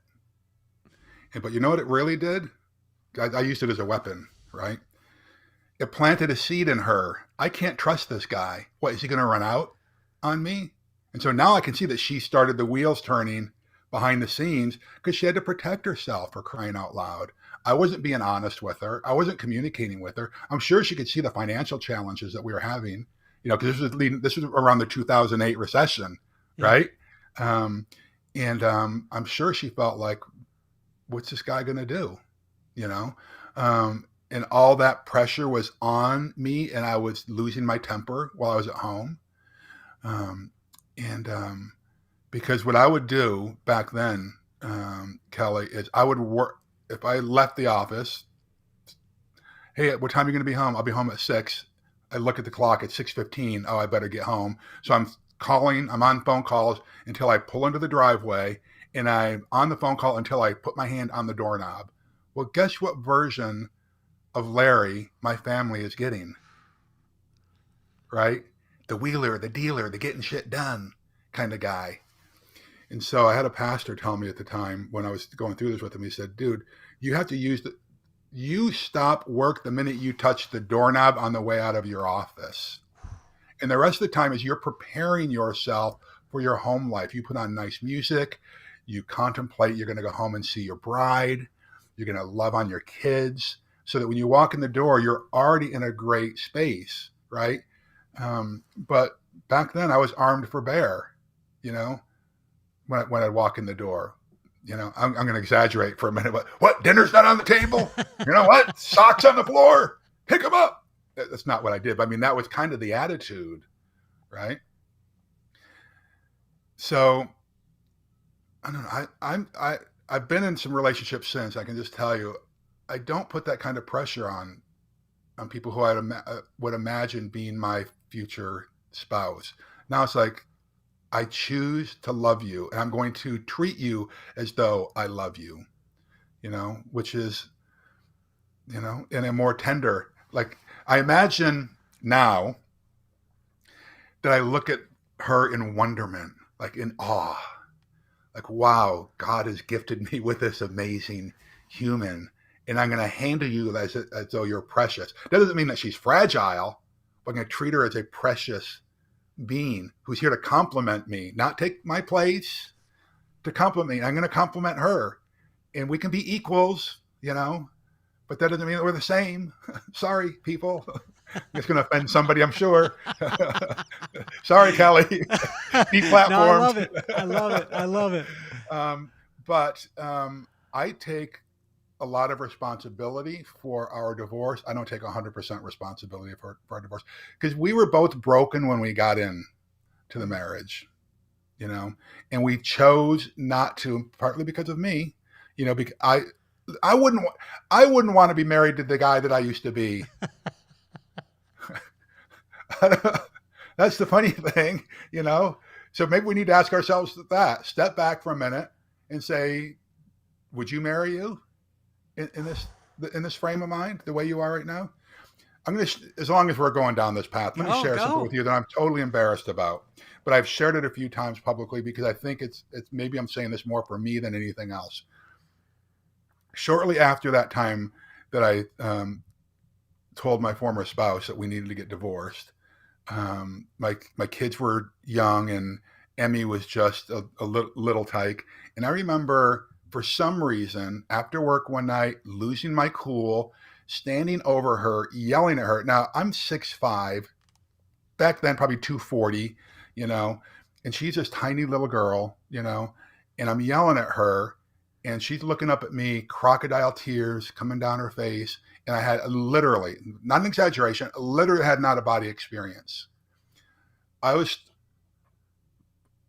But you know what it really did? I used it as a weapon, right? It planted a seed in her. I can't trust this guy. What, is he going to run out on me? And so now I can see that she started the wheels turning behind the scenes because she had to protect herself, for crying out loud. I wasn't being honest with her. I wasn't communicating with her. I'm sure she could see the financial challenges that we were having, because this was around the 2008 recession, Yeah. right? I'm sure she felt like, what's this guy going to do? And all that pressure was on me, and I was losing my temper while I was at home. Because what I would do back then, Kelly, is I would work, if I left the office, hey, what time are you going to be home? I'll be home at 6. I look at the clock at 6:15. Oh, I better get home. So I'm on phone calls until I pull into the driveway, and I'm on the phone call until I put my hand on the doorknob. Well, guess what version of Larry my family is getting, right? The wheeler, the dealer, the getting shit done kind of guy. And so I had a pastor tell me at the time when I was going through this with him, he said, dude, you have to you stop work the minute you touch the doorknob on the way out of your office. And the rest of the time is you're preparing yourself for your home life. You put on nice music, you contemplate, you're going to go home and see your bride, you're going to love on your kids, so that when you walk in the door, you're already in a great space, right? But back then I was armed for bear, when I'd walk in the door. I'm going to exaggerate for a minute, but what, dinner's not on the table? You know what? Socks on the floor, pick them up. That's not what I did. But I mean, that was kind of the attitude, right? So I don't know. I've been in some relationships since. I can just tell you, I don't put that kind of pressure on people who I would imagine being my future spouse. Now it's like, I choose to love you, and I'm going to treat you as though I love you, which is, in a more tender, like, I imagine now that I look at her in wonderment, like in awe, like, wow, God has gifted me with this amazing human, and I'm going to handle you as though you're precious. That doesn't mean that she's fragile, but I'm going to treat her as a precious being who's here to compliment me, not take my place, to compliment me. I'm going to compliment her, and we can be equals, but that doesn't mean that we're the same. Sorry, people. It's going to offend somebody, I'm sure. Sorry, Kelly. Deplatformed. No, I love it. I love it. But I take a lot of responsibility for our divorce. I don't take 100% responsibility for our divorce, because we were both broken when we got in to the marriage, and we chose not to, partly because of me, because I wouldn't want to be married to the guy that I used to be. That's the funny thing, so maybe we need to ask ourselves that, step back for a minute and say, would you marry you? In this frame of mind, the way you are right now? I'm going to, as long as we're going down this path, let me share something with you that I'm totally embarrassed about, but I've shared it a few times publicly because I think it's maybe I'm saying this more for me than anything else. Shortly after that time that I told my former spouse that we needed to get divorced, my kids were young and Emmy was just a little tyke, and I remember, for some reason, after work one night, losing my cool, standing over her, yelling at her. Now, I'm 6'5", back then probably 240, and she's this tiny little girl, and I'm yelling at her, and she's looking up at me, crocodile tears coming down her face, and I had literally, not an exaggeration, literally had not a body experience.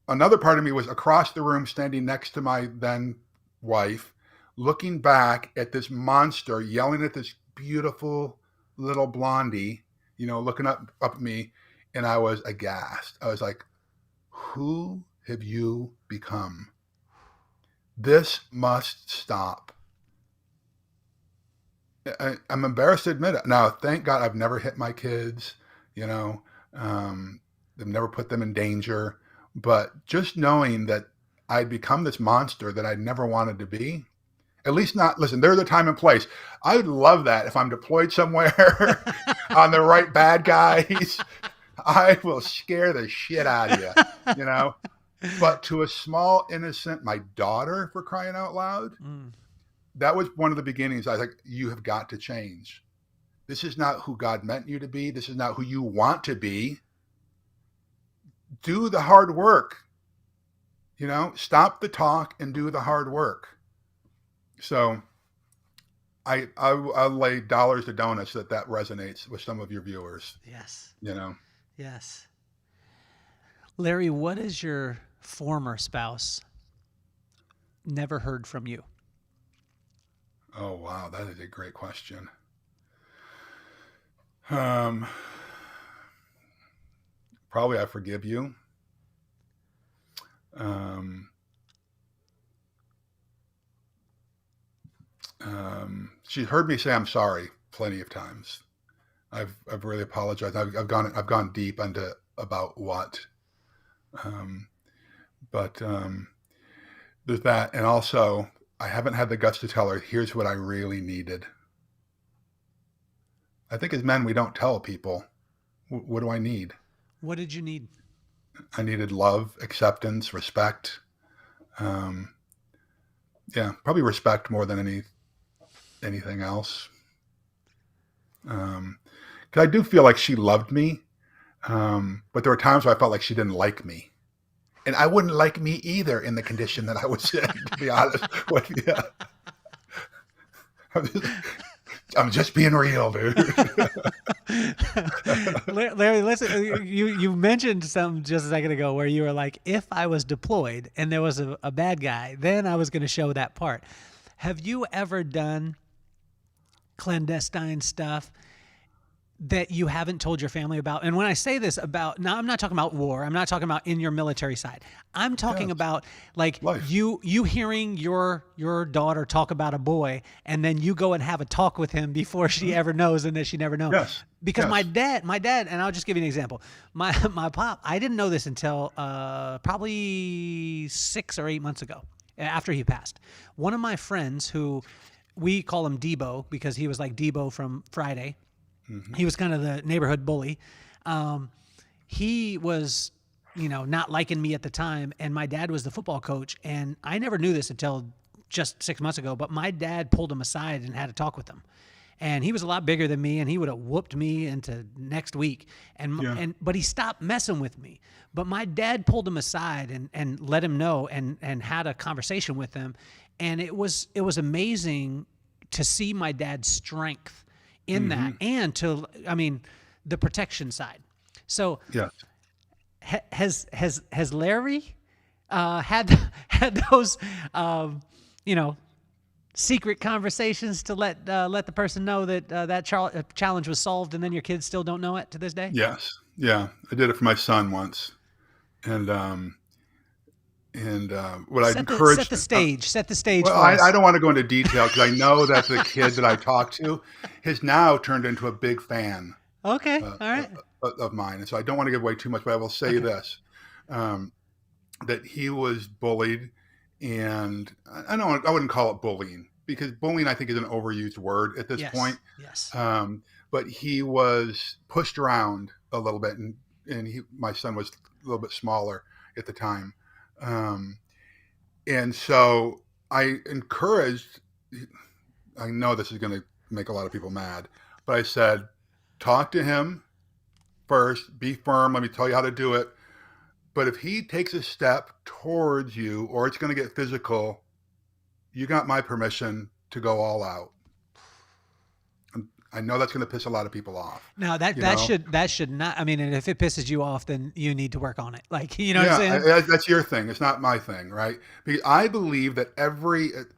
Another part of me was across the room, standing next to my then wife, looking back at this monster, yelling at this beautiful little blondie, looking up at me, and I was aghast. I was like, Who have you become? This must stop. I'm embarrassed to admit it. Now, thank God I've never hit my kids, you know, I've never put them in danger. But just knowing that I'd become this monster that I never wanted to be, at least not, listen, there's a time and place. I would love that if I'm deployed somewhere on the right bad guys. I will scare the shit out of you, you know? But to a small innocent, my daughter, for crying out loud, that was one of the beginnings. I was like, you have got to change. This is not who God meant you to be. This is not who you want to be. Do the hard work. You know, stop the talk and do the hard work. So I'll lay dollars to donuts that resonates with some of your viewers. Yes. You know? Yes. Larry, what is your former spouse never heard from you? Oh, wow. That is a great question. Probably I forgive you. She heard me say I'm sorry plenty of times. I've really apologized. I've gone deep into about what. But there's that, and also I haven't had the guts to tell her, here's what I really needed. I think as men, we don't tell people, what do I need? What did you need? I needed love, acceptance, respect. Yeah, probably respect more than anything else. Because I do feel like she loved me, but there were times where I felt like she didn't like me. And I wouldn't like me either in the condition that I was in, to be honest with you. I'm just being real, dude. Larry, listen, you mentioned something just a second ago where you were like, if I was deployed and there was a bad guy, then I was going to show that part. Have you ever done clandestine stuff that you haven't told your family about? And when I say this about, now I'm not talking about war. I'm not talking about in your military side. I'm talking about like life. you hearing your daughter talk about a boy, and then you go and have a talk with him before she ever knows, and that she never knows. Yes. Because Yes. my dad, and I'll just give you an example. My pop, I didn't know this until probably 6 or 8 months ago, after he passed. One of my friends, who we call him Debo because he was like Debo from Friday. Mm-hmm. He was kind of the neighborhood bully. He was, not liking me at the time, and my dad was the football coach, and I never knew this until just 6 months ago, but my dad pulled him aside and had a talk with him. And he was a lot bigger than me, and he would have whooped me into next week. But he stopped messing with me. But my dad pulled him aside and let him know and had a conversation with him. And it was amazing to see my dad's strength in that, and the protection side. So Yes. has Larry had those secret conversations to let the person know that that challenge was solved, and then your kids still don't know it to this day? Yes. Yeah. I did it for my son once. And what I encouraged. Set the stage. Set the stage Well, for us. I don't want to go into detail because I know that the kid that I talked to has now turned into a big fan Okay. All right. of mine. And so I don't want to give away too much, but I will say this, that he was bullied, and I wouldn't call it bullying, because bullying, I think, is an overused word at this point. Yes. But he was pushed around a little bit, and my son was a little bit smaller at the time. And so I encouraged, I know this is going to make a lot of people mad, but I said, talk to him first, be firm, let me tell you how to do it. But if he takes a step towards you, or it's going to get physical, you got my permission to go all out. I know that's going to piss a lot of people off. Now that should not. And if it pisses you off, then you need to work on it. Like, what I'm saying? That's your thing. It's not my thing, right? Because I believe that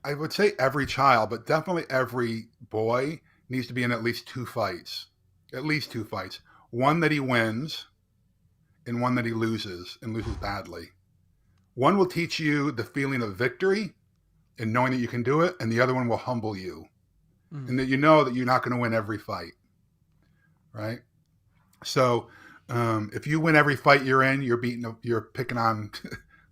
I would say every child, but definitely every boy needs to be in at least two fights. One that he wins, and one that he loses and loses badly. One will teach you the feeling of victory and knowing that you can do it, and the other one will humble you, and that you know that you're not going to win every fight, right? So if you win every fight you're in, you're picking on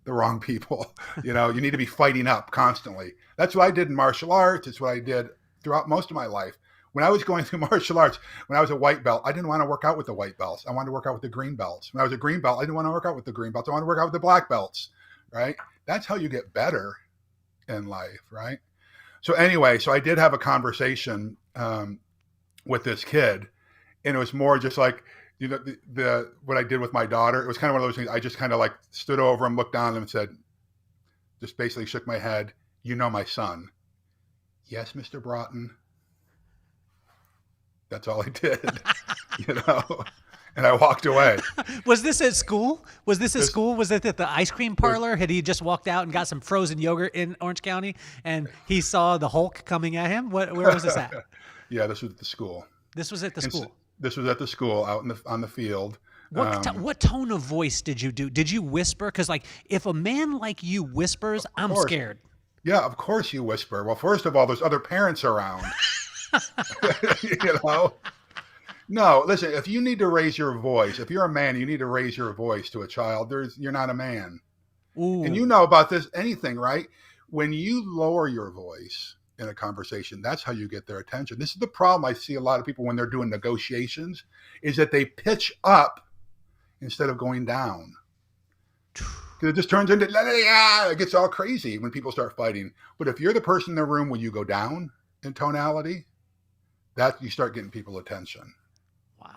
the wrong people. You need to be fighting up constantly. That's what I did in martial arts. It's what I did throughout most of my life. When I was going through martial arts, when I was a white belt, I didn't want to work out with the white belts. I wanted to work out with the green belts. When I was a green belt, I didn't want to work out with the green belts. I wanted to work out with the black belts, right? That's how you get better in life, right? So anyway, I did have a conversation with this kid, and it was more just like, the what I did with my daughter. It was kind of one of those things. I just kind of like stood over him, looked down at him, and said, just basically shook my head. You know my son. Yes, Mr. Broughton. That's all I did, and I walked away. Was this at school? Was this at school? Was it at the ice cream parlor? Had he just walked out and got some frozen yogurt in Orange County and he saw the Hulk coming at him? Where was this at? Yeah, this was at the school. This was at the school. This was at the school out on the field. What tone of voice did you do? Did you whisper? Because if a man like you whispers, I'm scared. Yeah, of course you whisper. Well, first of all, there's other parents around. No, listen, if you need to raise your voice, if you're a man, you need to raise your voice to a child. You're not a man. Ooh. And you know about this, anything, right? When you lower your voice in a conversation, that's how you get their attention. This is the problem I see a lot of people when they're doing negotiations, is that they pitch up instead of going down. It just turns into, it gets all crazy when people start fighting. But if you're the person in the room when you go down in tonality, that you start getting people attention. Wow.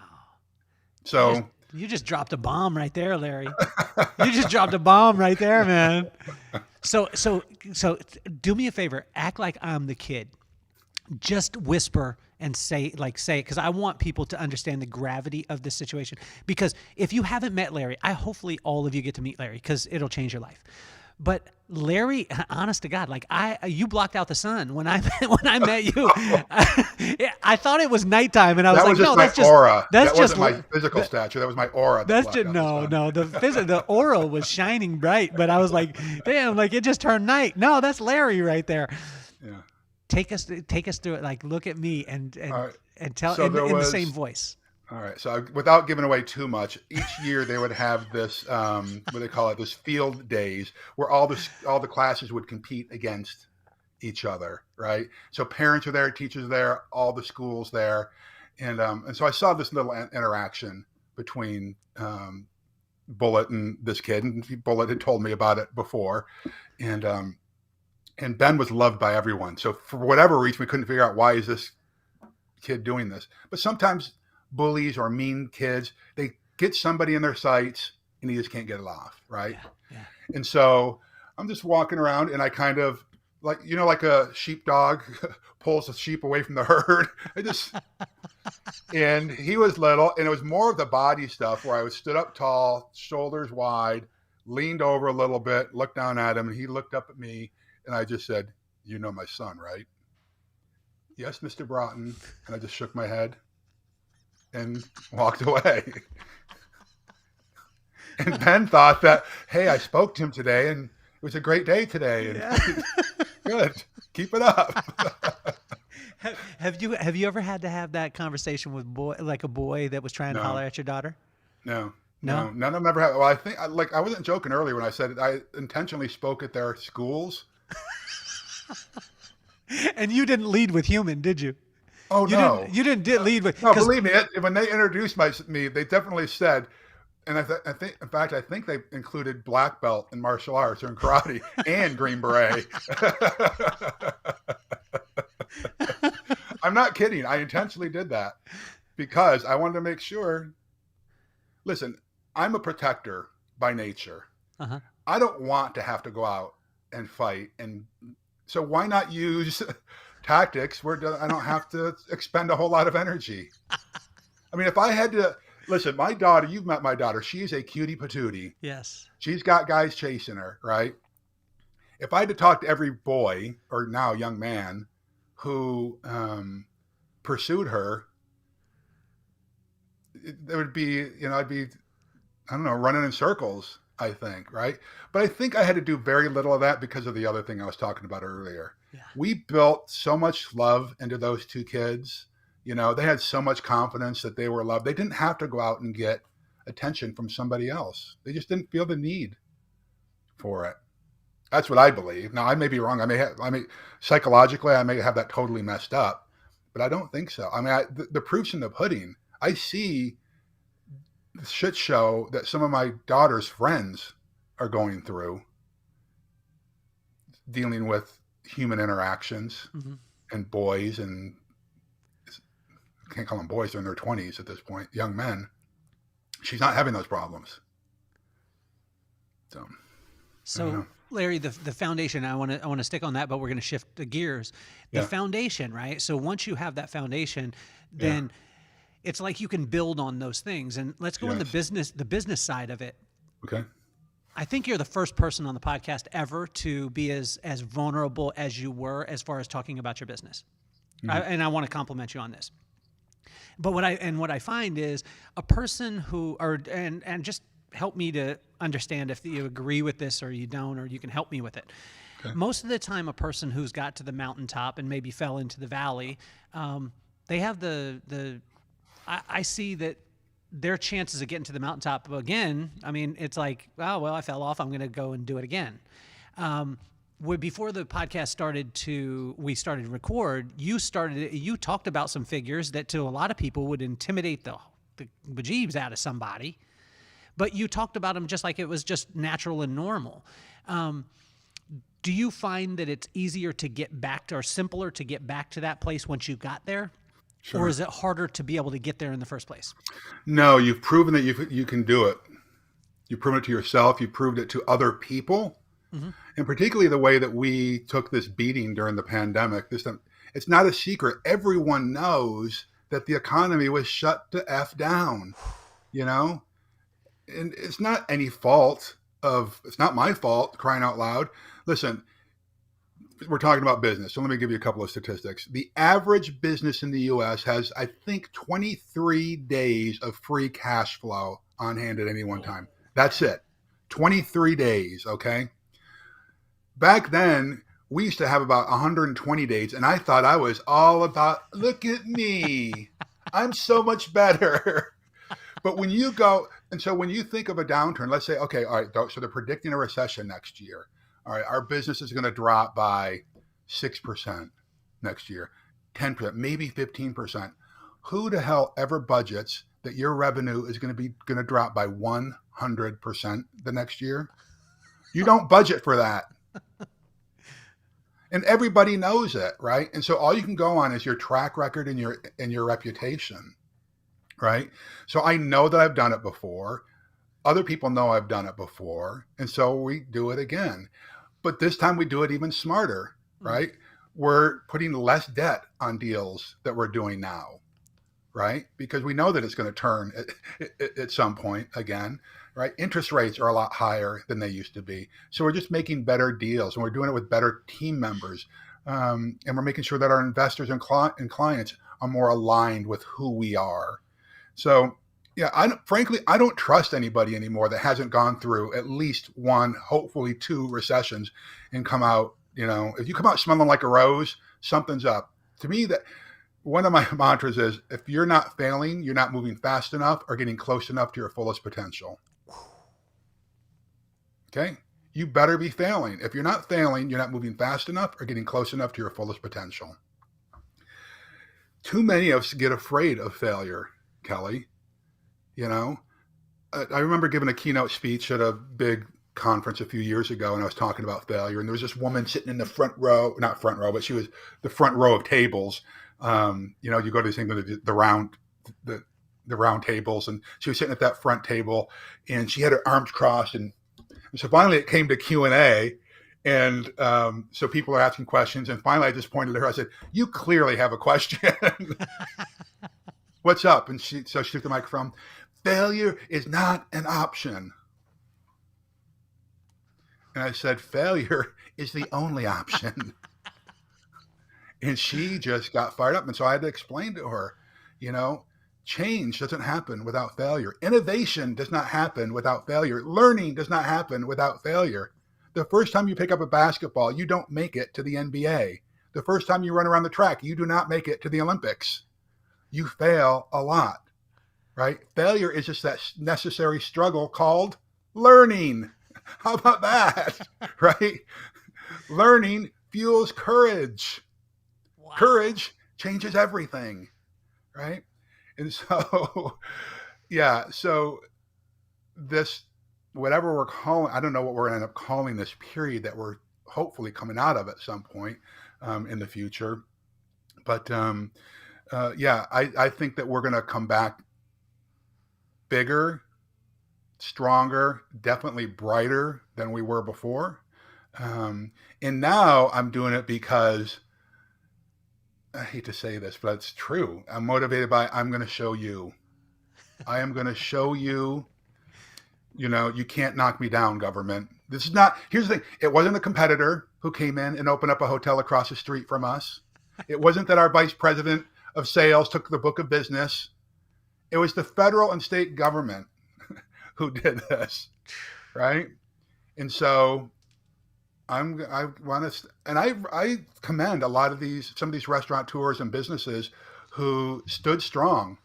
So you just dropped a bomb right there, Larry. You just dropped a bomb right there, man. So do me a favor. Act like I'm the kid. Just whisper and say it, because I want people to understand the gravity of this situation. Because if you haven't met Larry, hopefully all of you get to meet Larry because it'll change your life. But Larry, honest to God, you blocked out the sun when I met you. I thought it was nighttime, and I was like, no, that's just aura. That's that just wasn't my physical stature. That was my aura. That's just the aura was shining bright, but I was like, damn, it just turned night. No, that's Larry right there. Yeah. Take us through it. Look at me and tell so in the same voice. All right. So without giving away too much, each year they would have this, what they call it, this field days where all the classes would compete against each other. Right. So parents are there, teachers are there, all the schools there. And so I saw this little interaction between Bullet and this kid, and Bullet had told me about it before. And Ben was loved by everyone. So for whatever reason, we couldn't figure out why is this kid doing this. But sometimes bullies or mean kids, they get somebody in their sights and you just can't get it off, right? Yeah. And so I'm just walking around and I kind of like a sheepdog pulls a sheep away from the herd. And he was little, and it was more of the body stuff where I was stood up tall, shoulders wide, leaned over a little bit, looked down at him, and he looked up at me, and I just said, "You know my son, right?" "Yes, Mr. Broughton." And I just shook my head and walked away. And Ben thought that, hey, I spoke to him today, and it was a great day today. And yeah. Good. Keep it up. Have you ever had to have that conversation with a boy that was trying to holler at your daughter? No. None of them ever have. Well, I think I wasn't joking earlier when I said I intentionally spoke at their schools. And you didn't lead with human, did you? Oh, no. You didn't lead with. No, believe me, when they introduced me, they definitely said, and I think they included black belt in martial arts or in karate and Green Beret. I'm not kidding. I intentionally did that because I wanted to make sure. Listen, I'm a protector by nature. Uh-huh. I don't want to have to go out and fight, and so why not use tactics where I don't have to expend a whole lot of energy? I mean, if I had to. Listen, my daughter, you've met my daughter. She's a cutie patootie. Yes. She's got guys chasing her, right? If I had to talk to every boy, or now young man, who pursued her, there would be, I'd be I don't know, running in circles, I think, right? But I think I had to do very little of that because of the other thing I was talking about earlier. Yeah. We built so much love into those two kids. You know, they had so much confidence that they were loved. They didn't have to go out and get attention from somebody else. They just didn't feel the need for it. That's what I believe. Now, I may be wrong. I may psychologically, I may have that totally messed up, but I don't think so. I mean, the proof's in the pudding. I see the shit show that some of my daughter's friends are going through dealing with human interactions Mm-hmm. and boys, and I can't call them boys, they're in their 20s at this point, young men. She's not having those problems. So Larry, the foundation, I want to stick on that, but we're going to shift the gears. The foundation, right? So once you have that foundation, then it's like you can build on those things. And let's go in the business side of it. Okay. I think you're the first person on the podcast ever to be as vulnerable as you were as far as talking about your business. Mm-hmm. And I want to compliment you on this. But what I find is a person who, and just help me to understand if you agree with this or you don't, or you can help me with it. Okay. Most of the time, a person who's got to the mountaintop and maybe fell into the valley, they have I see that their chances of getting to the mountaintop again, I mean, it's like, oh, well, I fell off, I'm going to go and do it again. Before the podcast we started to record, you talked about some figures that to a lot of people would intimidate the bejeebs out of somebody, but you talked about them just like it was just natural and normal. Do you find that it's easier to get back to, or simpler to get back to that place once you got there? Sure. Or is it harder to be able to get there in the first place? No, you've proven that you can do it. You've proven it to yourself. You've proved it to other people. Mm-hmm. And particularly the way that we took this beating during the pandemic. It's not a secret. Everyone knows that the economy was shut the F down, you know? And it's not any fault it's not my fault, crying out loud. Listen, we're talking about business. So let me give you a couple of statistics. The average business in the U.S. has, I think, 23 days of free cash flow on hand at any one time. That's it. 23 days, okay? Back then, we used to have about 120 days, and I thought I was all about, look at me. I'm so much better. But when you go, and so when you think of a downturn, let's say, okay, all right, so they're predicting a recession next year. All right, our business is going to drop by 6% next year, 10%, maybe 15%. Who the hell ever budgets that your revenue is going to drop by 100% the next year? You don't budget for that. And everybody knows it, right? And so all you can go on is your track record and your reputation, right? So I know that I've done it before. Other people know I've done it before. And so we do it again. But this time we do it even smarter, right? We're putting less debt on deals that we're doing now, right? Because we know that it's going to turn at some point again, right? Interest rates are a lot higher than they used to be. So we're just making better deals, and we're doing it with better team members. And we're making sure that our investors and clients are more aligned with who we are. So yeah, frankly, I don't trust anybody anymore that hasn't gone through at least one, hopefully two recessions and come out, if you come out smelling like a rose, something's up. To me, that one of my mantras is, if you're not failing, you're not moving fast enough or getting close enough to your fullest potential. Okay? You better be failing. If you're not failing, you're not moving fast enough or getting close enough to your fullest potential. Too many of us get afraid of failure, Kelly. I remember giving a keynote speech at a big conference a few years ago, and I was talking about failure. And there was this woman sitting in the front row, not front row, but she was the front row of tables. You go to these things with the round tables, and she was sitting at that front table, and she had her arms crossed. And so finally it came to Q&A. And so people are asking questions. And finally I just pointed to her. I said, you clearly have a question. What's up? And she took the microphone. Failure is not an option. And I said, failure is the only option. And she just got fired up. And so I had to explain to her, Change doesn't happen without failure. Innovation does not happen without failure. Learning does not happen without failure. The first time you pick up a basketball, you don't make it to the NBA. The first time you run around the track, you do not make it to the Olympics. You fail a lot, right? Failure is just that necessary struggle called learning. How about that, right? Learning fuels courage. Wow. Courage changes everything, right? And so, yeah, so this, whatever we're calling, I don't know what we're going to end up calling this period that we're hopefully coming out of at some point in the future. But yeah, I think that we're going to come back bigger, stronger, definitely brighter than we were before. And now I'm doing it because, I hate to say this, but it's true. I'm motivated by, I'm going to show you. I am going to show you, you can't knock me down, government. This is not, here's the thing. It wasn't a competitor who came in and opened up a hotel across the street from us. It wasn't that our vice president of sales took the book of business. It was the federal and state government who did this, right? And so I commend a lot of some of these restaurateurs and businesses who stood strong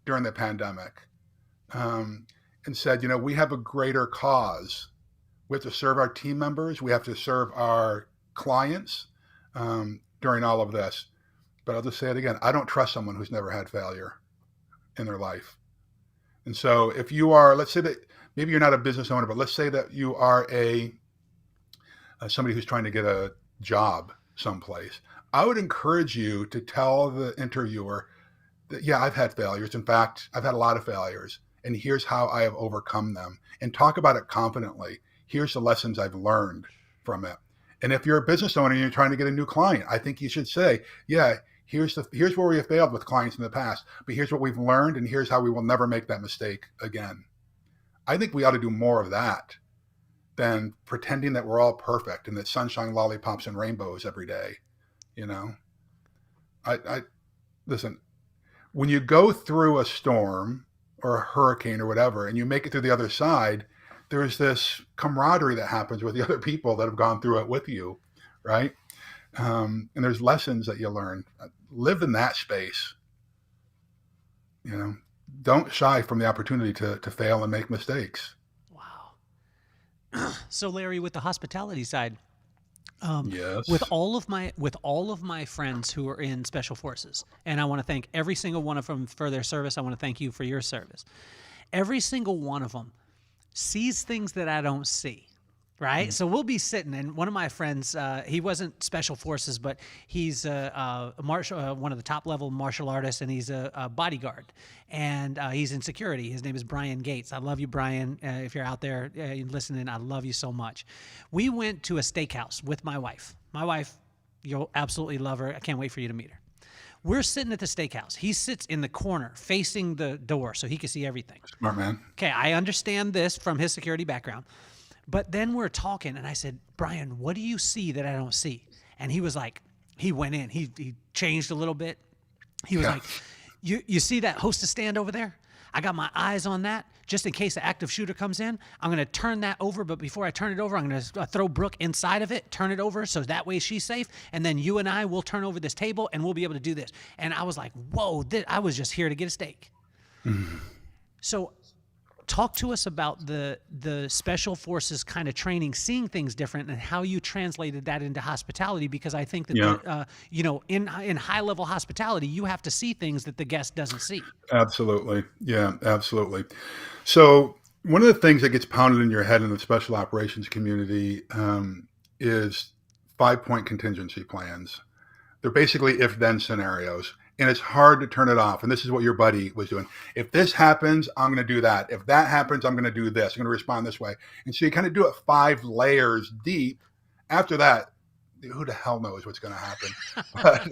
during the pandemic and said, we have a greater cause. We have to serve our team members. We have to serve our clients during all of this. But I'll just say it again. I don't trust someone who's never had failure in their life. And so if you are, let's say that maybe you're not a business owner, but let's say that you are somebody who's trying to get a job someplace. I would encourage you to tell the interviewer that, yeah, I've had failures. In fact, I've had a lot of failures, and here's how I have overcome them, and talk about it confidently. Here's the lessons I've learned from it. And if you're a business owner and you're trying to get a new client, I think you should say, yeah, here's where we have failed with clients in the past, but here's what we've learned, and here's how we will never make that mistake again. I think we ought to do more of that than pretending that we're all perfect and that sunshine, lollipops, and rainbows every day. I listen, when you go through a storm or a hurricane or whatever, and you make it through the other side, there's this camaraderie that happens with the other people that have gone through it with you, right? And there's lessons that you learn. Live in that space. Don't shy from the opportunity to fail and make mistakes. So Larry, with the hospitality side, yes. with all of my friends who are in special forces, and I want to thank every single one of them for their service. I want to thank you for your service. Every single one of them sees things that I don't see. Right. So we'll be sitting, and one of my friends, he wasn't special forces, but he's a martial, one of the top level martial artists, and he's a bodyguard, and he's in security. His name is Brian Gates. I love you, Brian. If you're out there listening, I love you so much. We went to a steakhouse with my wife. My wife, you'll absolutely love her. I can't wait for you to meet her. We're sitting at the steakhouse. He sits in the corner facing the door so he can see everything. Smart man. Okay. I understand this from his security background. But then we're talking, and I said, Brian, what do you see that I don't see? And he was like, he went in. He changed a little bit. He was like, you see that hostess stand over there? I got my eyes on that. Just in case the active shooter comes in, I'm going to turn that over. But before I turn it over, I'm going to throw Brooke inside of it, turn it over so that way she's safe. And then you and I will turn over this table, and we'll be able to do this. And I was like, whoa, I was just here to get a steak. So talk to us about the special forces kind of training, seeing things different, and how you translated that into hospitality. Because I think that in high level hospitality, you have to see things that the guest doesn't see. Absolutely, yeah, absolutely. So one of the things that gets pounded in your head in the special operations community is 5-point contingency plans. They're basically if-then scenarios. And it's hard to turn it off. And this is what your buddy was doing. If this happens, I'm going to do that. If that happens, I'm going to do this. I'm going to respond this way. And so you kind of do it 5 layers deep. After that, who the hell knows what's going to happen? But,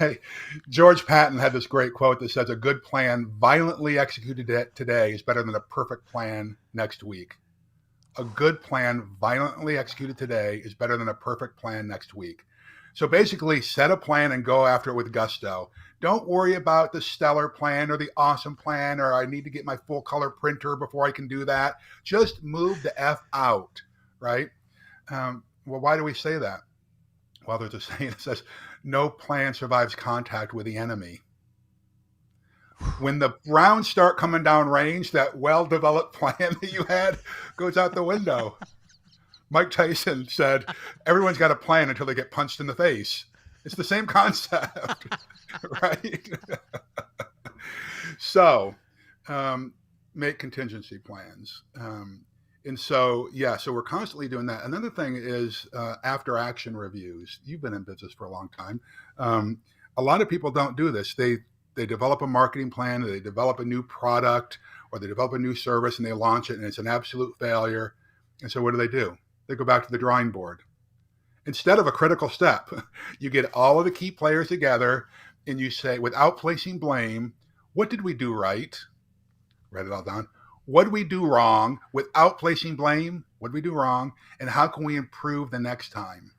right? George Patton had this great quote that says, a good plan violently executed today is better than a perfect plan next week. A good plan violently executed today is better than a perfect plan next week. So basically, set a plan and go after it with gusto. Don't worry about the stellar plan or the awesome plan, or I need to get my full color printer before I can do that. Just move the F out, right? Well, why do we say that? Well, there's a saying that says, no plan survives contact with the enemy. When the rounds start coming down range, that well-developed plan that you had goes out the window. Mike Tyson said, everyone's got a plan until they get punched in the face. It's the same concept, right? So make contingency plans. So we're constantly doing that. Another thing is after action reviews. You've been in business for a long time. A lot of people don't do this. They develop a marketing plan, or they develop a new product, or they develop a new service and they launch it and it's an absolute failure. And so what do? They go back to the drawing board. Instead of a critical step, you get all of the key players together and you say, without placing blame, what did we do right? Write it all down. What did we do wrong? Without placing blame, what did we do wrong? And how can we improve the next time?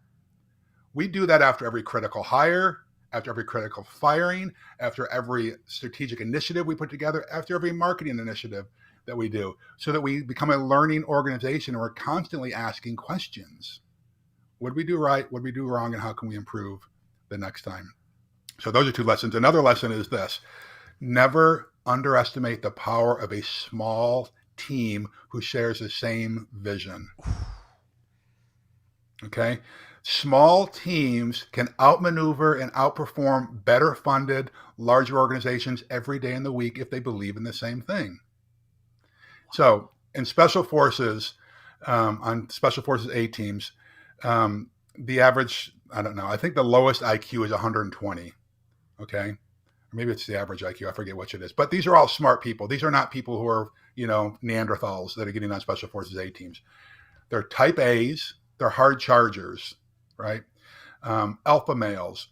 We do that after every critical hire, after every critical firing, after every strategic initiative we put together, after every marketing initiative that we do, so that we become a learning organization and we're constantly asking questions. What did we do right? What did we do wrong? And how can we improve the next time? So those are two lessons. Another lesson is this: never underestimate the power of a small team who shares the same vision. Okay? Small teams can outmaneuver and outperform better funded, larger organizations every day in the week if they believe in the same thing. So in special forces, on special forces A teams, the average, I don't know, I think the lowest IQ is 120. Okay. Or maybe it's the average IQ. I forget which it is, but these are all smart people. These are not people who are, Neanderthals that are getting on special forces A teams. They're type A's. They're hard chargers, right? Alpha males.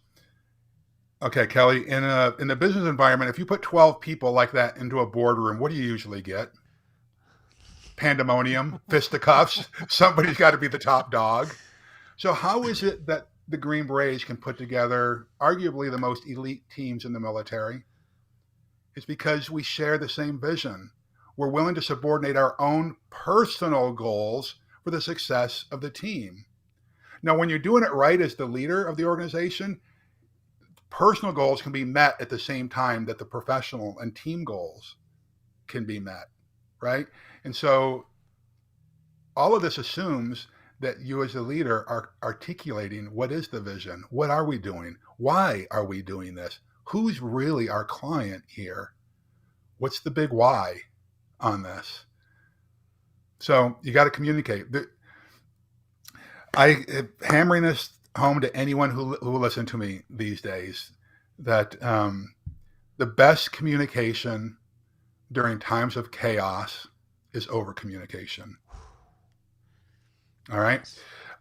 Okay, Kelly, in the business environment, if you put 12 people like that into a boardroom, what do you usually get? Pandemonium, fisticuffs. Somebody's got to be the top dog. So how is it that the Green Berets can put together arguably the most elite teams in the military? It's because we share the same vision. We're willing to subordinate our own personal goals for the success of the team. Now, when you're doing it right as the leader of the organization, personal goals can be met at the same time that the professional and team goals can be met, right? And so all of this assumes that you as a leader are articulating what is the vision? What are we doing? Why are we doing this? Who's really our client here? What's the big why on this? So you got to communicate. I am hammering this home to anyone who will listen to me these days, that the best communication during times of chaos is over communication. All right.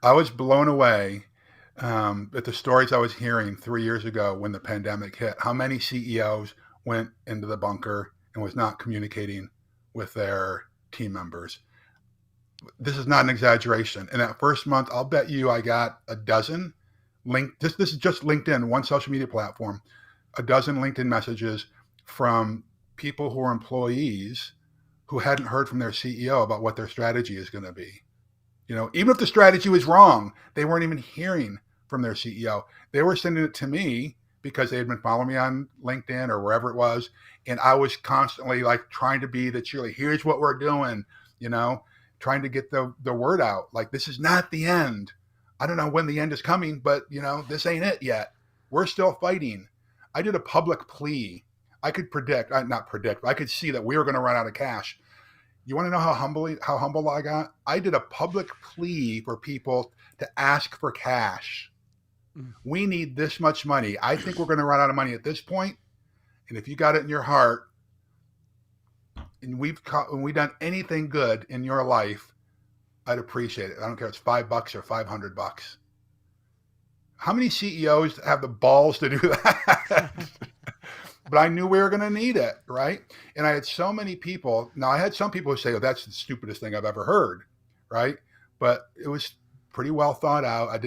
I was blown away at the stories I was hearing 3 years ago when the pandemic hit. How many CEOs went into the bunker and was not communicating with their team members? This is not an exaggeration. In that first month, I'll bet you I got a dozen this is just LinkedIn, one social media platform, a dozen LinkedIn messages from people who are employees who hadn't heard from their CEO about what their strategy is going to be. Even if the strategy was wrong, they weren't even hearing from their CEO. They were sending it to me because they had been following me on LinkedIn or wherever it was. And I was constantly like trying to be the cheerleader. Here's what we're doing, trying to get the word out. Like, this is not the end. I don't know when the end is coming, but this ain't it yet. We're still fighting. I did a public plea. I could not predict, but I could see that we were going to run out of cash. You want to know how humble I got? I did a public plea for people to ask for cash. We need this much money. I think we're going to run out of money at this point. And if you got it in your heart, and we've done anything good in your life, I'd appreciate it. I don't care if it's $5 or $500. How many CEOs have the balls to do that? But I knew we were going to need it, right? And I had so many people. Now, I had some people who say, "Oh, that's the stupidest thing I've ever heard," right? But it was pretty well thought out. I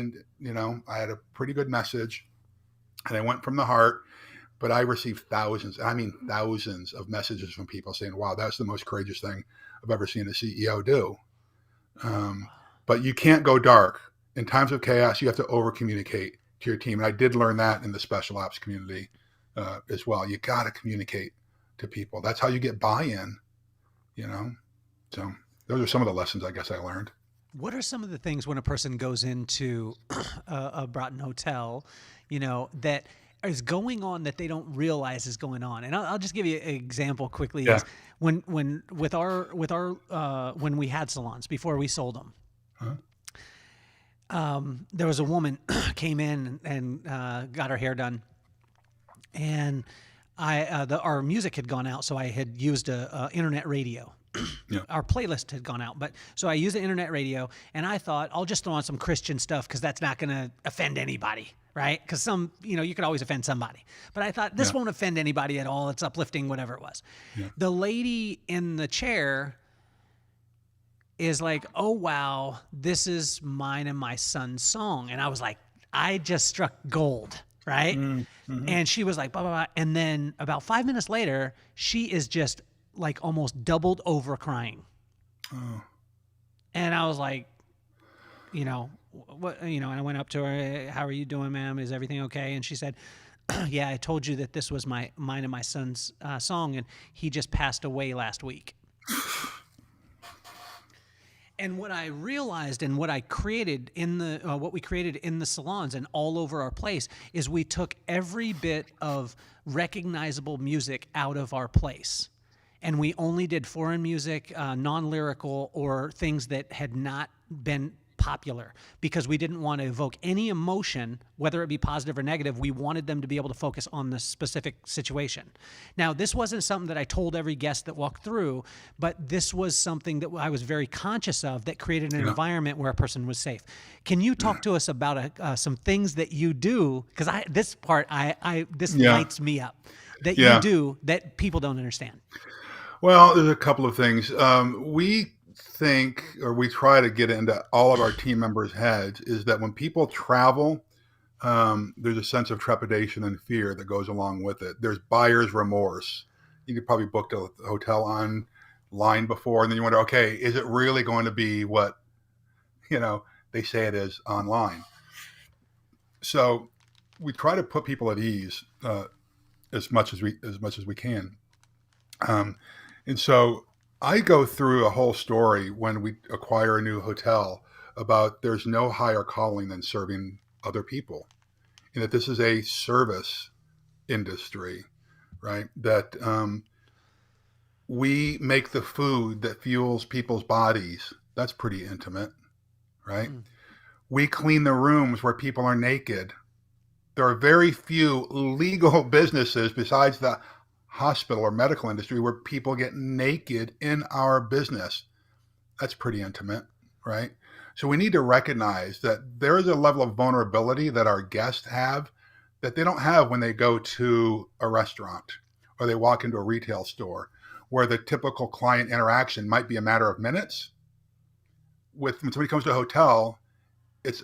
had a pretty good message, and I went from the heart. But I received thousands of messages from people saying, wow, that's the most courageous thing I've ever seen a CEO do. But you can't go dark. In times of chaos, you have to over communicate to your team. And I did learn that in the special ops community as well. You got to communicate to people. That's how you get buy-in, So those are some of the lessons I guess I learned. What are some of the things when a person goes into a Broughton hotel, that is going on that they don't realize is going on? And I'll just give you an example quickly. Yeah. Is when we had salons before we sold them, there was a woman came in and got her hair done, and our music had gone out, so I had used a internet radio. Yeah. Our playlist had gone out, so I used the internet radio, and I thought I'll just throw on some Christian stuff because that's not going to offend anybody, right? Because you could always offend somebody. But I thought this won't offend anybody at all. It's uplifting, whatever it was. Yeah. The lady in the chair is like, "Oh wow, this is mine and my son's song," and I was like, I just struck gold. Right? Mm-hmm. And she was like, blah, blah, blah. And then about 5 minutes later, she is just like almost doubled over crying. Oh. And I was like, what, and I went up to her, how are you doing, ma'am? Is everything okay? And she said, yeah, I told you that this was mine and my son's song, and he just passed away last week. And what I realized and what I created what we created in the salons and all over our place is we took every bit of recognizable music out of our place. And we only did foreign music, non-lyrical, or things that had not been popular, because we didn't want to evoke any emotion, whether it be positive or negative. We wanted them to be able to focus on the specific situation. Now, this wasn't something that I told every guest that walked through, but this was something that I was very conscious of that created an environment where a person was safe. Can you talk to us about some things that you do? Because this lights me up, that you do that people don't understand. Well, there's a couple of things. We try to get into all of our team members' heads is that when people travel, there's a sense of trepidation and fear that goes along with it. There's buyer's remorse. You could probably book a hotel online before, and then you wonder, okay, is it really going to be what, they say it is online? So we try to put people at ease as much as we can. And so I go through a whole story when we acquire a new hotel about there's no higher calling than serving other people, and that this is a service industry, right? That we make the food that fuels people's bodies. That's pretty intimate, right? Mm. We clean the rooms where people are naked. There are very few legal businesses besides the hospital or medical industry where people get naked in our business. That's pretty intimate, right? So we need to recognize that there is a level of vulnerability that our guests have that they don't have when they go to a restaurant or they walk into a retail store, where the typical client interaction might be a matter of minutes. When somebody comes to a hotel, it's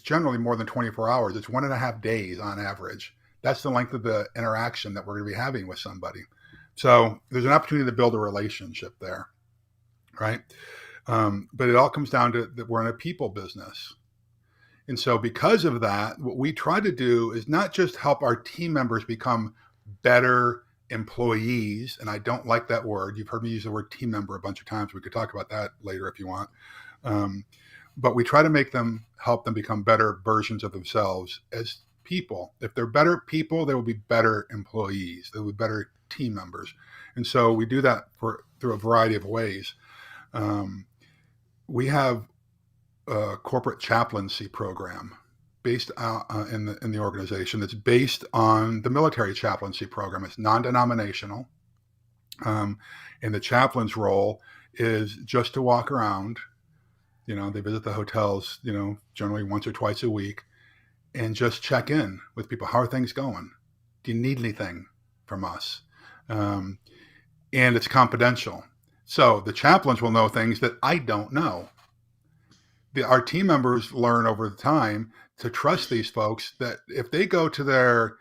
generally more than 24 hours. It's 1.5 days on average. That's the length of the interaction that we're going to be having with somebody. So there's an opportunity to build a relationship there, right? But it all comes down to that we're in a people business. And so because of that, what we try to do is not just help our team members become better employees, and I don't like that word. You've heard me use the word team member a bunch of times. We could talk about that later if you want. But we try to help them become better versions of themselves as people. If they're better people, they will be better employees. They will be better team members. And so we do that through a variety of ways. We have a corporate chaplaincy program based in the organization that's based on the military chaplaincy program. It's non-denominational. And the chaplain's role is just to walk around. They visit the hotels, generally once or twice a week, and just check in with people. How are things going? Do you need anything from us? And it's confidential. So the chaplains will know things that I don't know. our team members learn over the time to trust these folks, that if they go to their,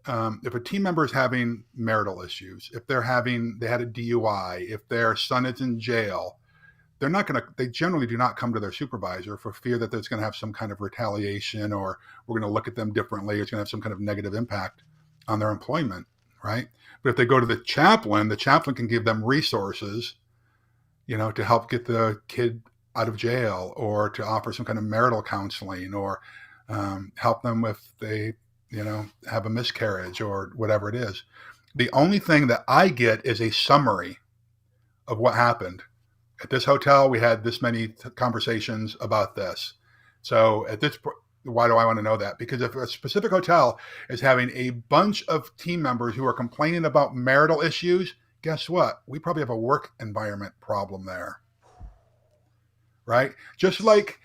if a team member is having marital issues, if they had a DUI, if their son is in jail, they generally do not come to their supervisor for fear that there's going to have some kind of retaliation, or we're going to look at them differently. It's going to have some kind of negative impact on their employment, right? But if they go to the chaplain can give them resources, to help get the kid out of jail, or to offer some kind of marital counseling, or help them if they, have a miscarriage or whatever it is. The only thing that I get is a summary of what happened. At this hotel, we had this many conversations about this. So at this point, why do I want to know that? Because if a specific hotel is having a bunch of team members who are complaining about marital issues, guess what? We probably have a work environment problem there, right? Just like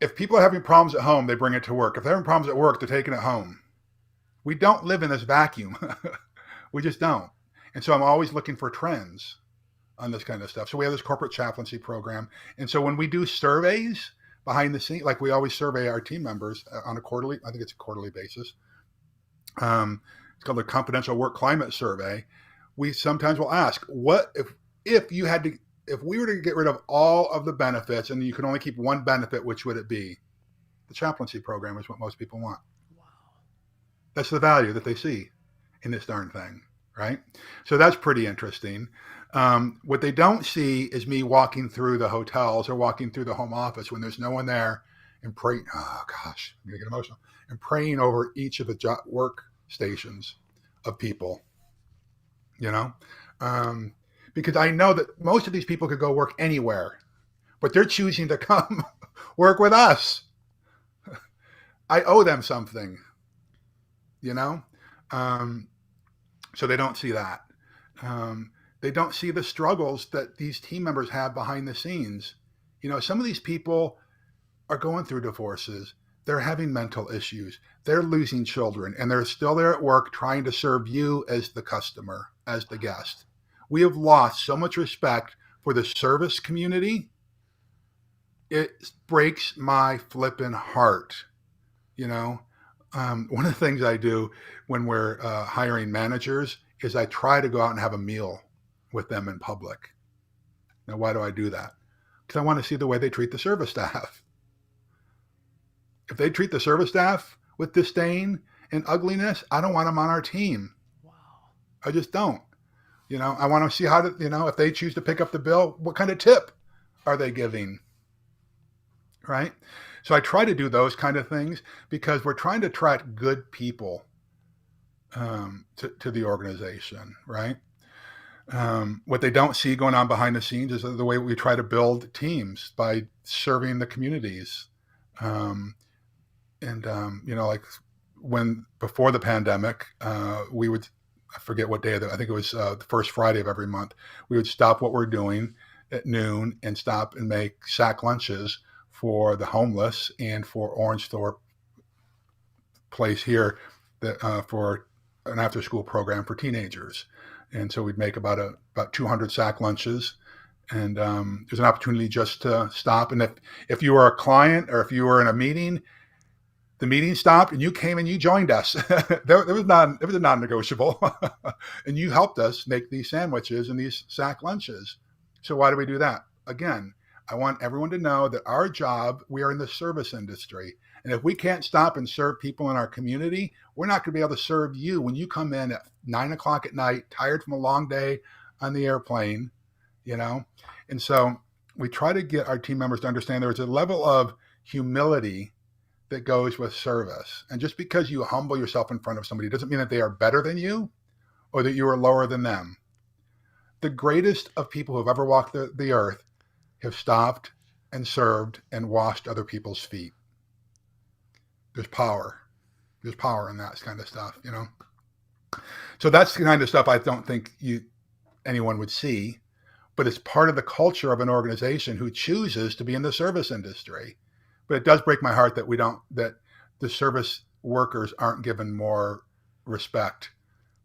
if people are having problems at home, they bring it to work. If they're having problems at work, they're taking it home. We don't live in this vacuum. We just don't. And so I'm always looking for trends on this kind of stuff. So we have this corporate chaplaincy program. And so when we do surveys behind the scenes, like we always survey our team members on a quarterly basis. It's called the Confidential Work Climate Survey. We sometimes will ask, what if we were to get rid of all of the benefits and you could only keep one benefit, which would it be? The chaplaincy program is what most people want. Wow. That's the value that they see in this darn thing, right? So that's pretty interesting. What they don't see is me walking through the hotels or walking through the home office when there's no one there and praying. Oh gosh, I'm gonna get emotional. And praying over each of the work stations of people, because I know that most of these people could go work anywhere, but they're choosing to come work with us. I owe them something, so they don't see that. They don't see the struggles that these team members have behind the scenes. Some of these people are going through divorces. They're having mental issues. They're losing children, and they're still there at work trying to serve you as the customer, as the guest. We have lost so much respect for the service community. It breaks my flippin' heart. One of the things I do when we're hiring managers is I try to go out and have a meal with them in public. Now, why do I do that? Because I want to see the way they treat the service staff. If they treat the service staff with disdain and ugliness, I don't want them on our team. Wow. I just don't. I want to see how to, if they choose to pick up the bill, what kind of tip are they giving? Right? So I try to do those kind of things because we're trying to attract good people to the organization, right? What they don't see going on behind the scenes is the way we try to build teams by serving the communities. Like when before the pandemic, we would, I forget what day, I think it was the first Friday of every month, we would stop what we're doing at noon and stop and make sack lunches for the homeless and for Orange Thorpe place here that for an after school program for teenagers. And so we'd make about 200 sack lunches. And there's an opportunity just to stop. And if you were a client or if you were in a meeting, the meeting stopped and you came and you joined us. It was a non-negotiable. And you helped us make these sandwiches and these sack lunches. So why do we do that? Again, I want everyone to know that our job, we are in the service industry. And if we can't stop and serve people in our community, we're not going to be able to serve you when you come in at 9:00 at night, tired from a long day on the airplane, And so we try to get our team members to understand there's a level of humility that goes with service. And just because you humble yourself in front of somebody doesn't mean that they are better than you or that you are lower than them. The greatest of people who have ever walked the earth have stopped and served and washed other people's feet. There's power. There's power in that kind of stuff, So that's the kind of stuff I don't think anyone would see, but it's part of the culture of an organization who chooses to be in the service industry. But it does break my heart that the service workers aren't given more respect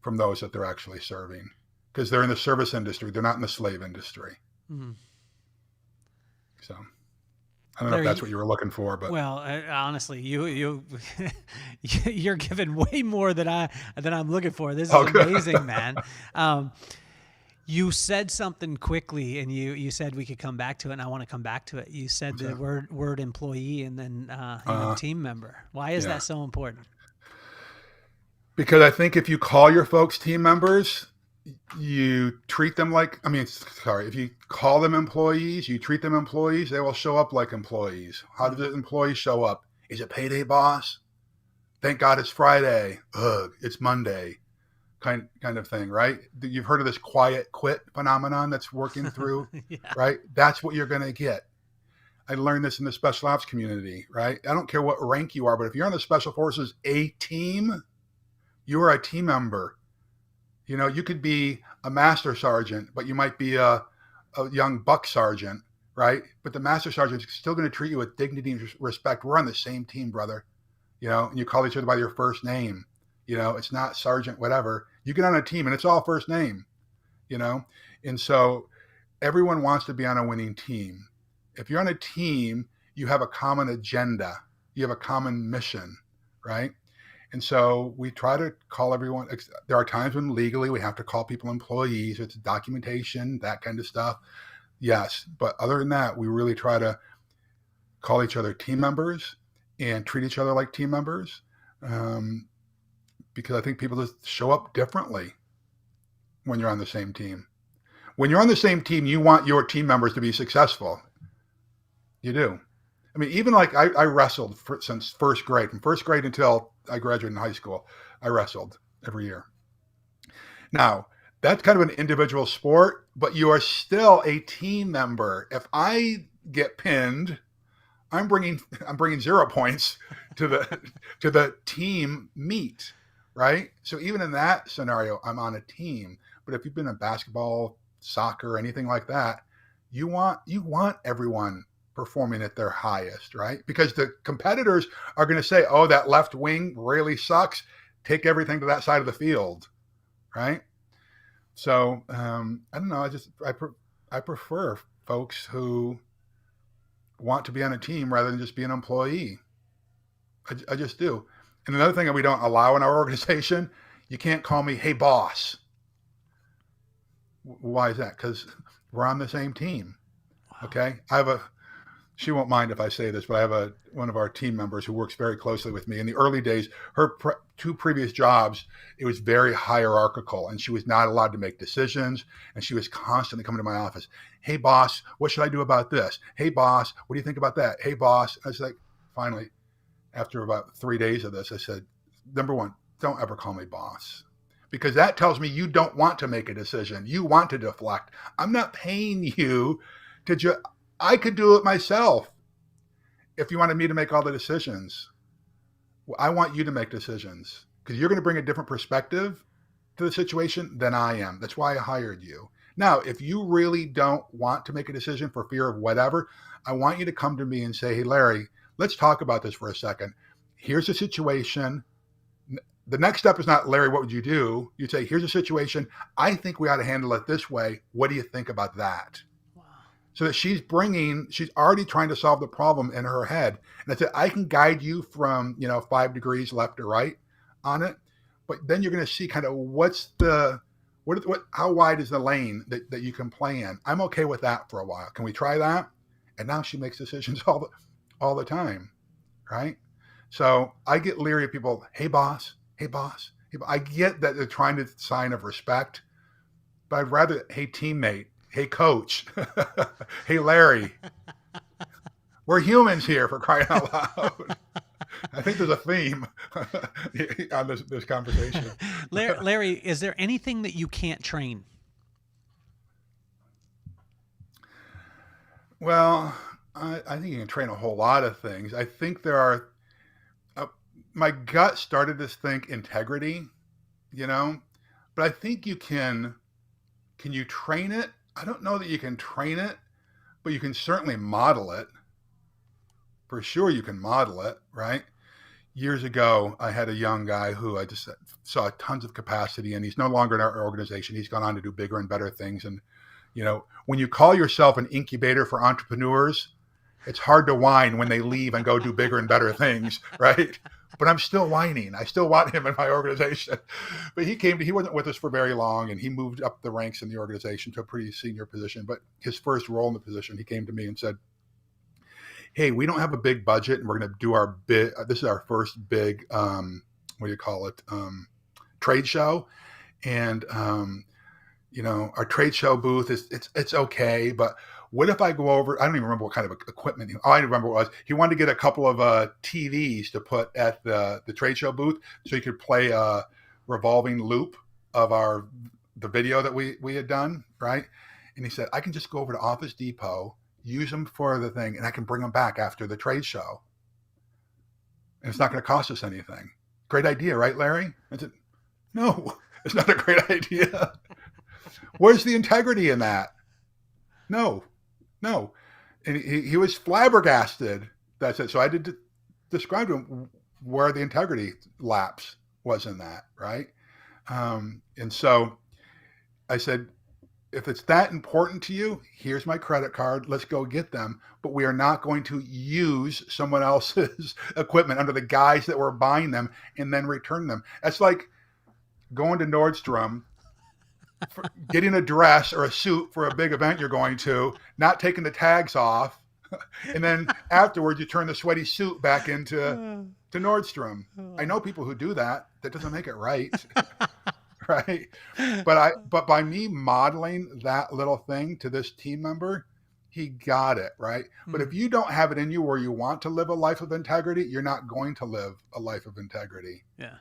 from those that they're actually serving, because they're in the service industry. They're not in the slave industry. Mm-hmm. So. I don't know if that's what you were looking for, but well, honestly, you're giving way more than I'm looking for. This is amazing, man. You said something quickly, and you said we could come back to it, and I want to come back to it. You said the word employee and then team member. Why is that so important? Because I think if you call your folks team members, you treat them like, if you call them employees, you treat them employees, they will show up like employees. How do the employees show up? Is it payday, boss? Thank God it's Friday. Ugh, it's Monday. Kind of thing, right? You've heard of this quiet quit phenomenon that's working through, right? That's what you're going to get. I learned this in the special ops community, right? I don't care what rank you are, but if you're on the special forces A team, you are a team member. You could be a master sergeant, but you might be a young buck sergeant, right? But the master sergeant is still going to treat you with dignity and respect. We're on the same team, brother. And you call each other by your first name. It's not sergeant, whatever. You get on a team and it's all first name, And so everyone wants to be on a winning team. If you're on a team, you have a common agenda. You have a common mission, right? And so we try to call everyone. There are times when legally we have to call people employees. It's documentation, that kind of stuff. Yes. But other than that, we really try to call each other team members and treat each other like team members. Because I think people just show up differently when you're on the same team. When you're on the same team, you want your team members to be successful. You do. Even like I wrestled since first grade. From first grade until I graduated in high school, I wrestled every year. Now, that's kind of an individual sport, but you are still a team member. If I get pinned, I'm bringing 0 points to the team meet. Right? So even in that scenario, I'm on a team. But if you've been in basketball, soccer, anything like that, you want everyone performing at their highest, right? Because the competitors are going to say, oh, that left wing really sucks. Take everything to that side of the field, right? So I don't know. I prefer folks who want to be on a team rather than just be an employee. I just do. And another thing that we don't allow in our organization, you can't call me, hey, boss. Why is that? Because we're on the same team. Wow. Okay. She won't mind if I say this, but I have one of our team members who works very closely with me. In the early days, her 2 previous jobs, it was very hierarchical and she was not allowed to make decisions. And she was constantly coming to my office. Hey, boss, what should I do about this? Hey, boss, what do you think about that? Hey, boss. I was like, finally, after about 3 days of this, I said, number one, don't ever call me boss, because that tells me you don't want to make a decision. You want to deflect. I'm not paying you to I could do it myself if you wanted me to make all the decisions. I want you to make decisions because you're going to bring a different perspective to the situation than I am. That's why I hired you. Now, if you really don't want to make a decision for fear of whatever, I want you to come to me and say, hey, Larry, let's talk about this for a second. Here's the situation. The next step is not, Larry, what would you do? You'd say, here's a situation. I think we ought to handle it this way. What do you think about that? Wow. So that she's already trying to solve the problem in her head. And I said, I can guide you from, 5 degrees left or right on it. But then you're going to see kind of how wide is the lane that you can play in. I'm okay with that for a while. Can we try that? And now she makes decisions all the time, right? So I get leery of people, hey, boss, hey, boss. I get that they're trying to sign of respect, but I'd rather, hey, teammate, hey, coach, hey, Larry. We're humans here, for crying out loud. I think there's a theme on this conversation. Larry, is there anything that you can't train? Well, I think you can train a whole lot of things. I think there are, my gut started to think integrity, but I think you can you train it? I don't know that you can train it, but you can certainly model it. For sure you can model it, right? Years ago, I had a young guy who I just saw tons of capacity, and he's no longer in our organization. He's gone on to do bigger and better things. And, when you call yourself an incubator for entrepreneurs, It's hard to whine when they leave and go do bigger and better things, right? But I'm still whining. I still want him in my organization. But he wasn't with us for very long, and he moved up the ranks in the organization to a pretty senior position. But his first role in the position, he came to me and said, hey, we don't have a big budget, and we're going to do our big, this is our first big, what do you call it, trade show. And, our trade show booth it's okay, but what if I go over, I don't even remember what kind of equipment, I remember what it was. He wanted to get a couple of TVs to put at the trade show booth so he could play a revolving loop of the video that we had done, right? And he said, I can just go over to Office Depot, use them for the thing, and I can bring them back after the trade show. And it's not going to cost us anything. Great idea, right, Larry? I said, no, it's not a great idea. Where's the integrity in that? No. And he was flabbergasted. That's it. So I did describe to him where the integrity lapse was in that, right? And so I said, if it's that important to you, here's my credit card. Let's go get them. But we are not going to use someone else's equipment under the guise that we're buying them and then return them. That's like going to Nordstrom, getting a dress or a suit for a big event you're going to, not taking the tags off, and then afterwards you turn the sweaty suit back into Nordstrom. I know people who do that. That doesn't make it right. Right. But by me modeling that little thing to this team member, he got it. Right. But if you don't have it in you where you want to live a life of integrity, you're not going to live a life of integrity. Yeah.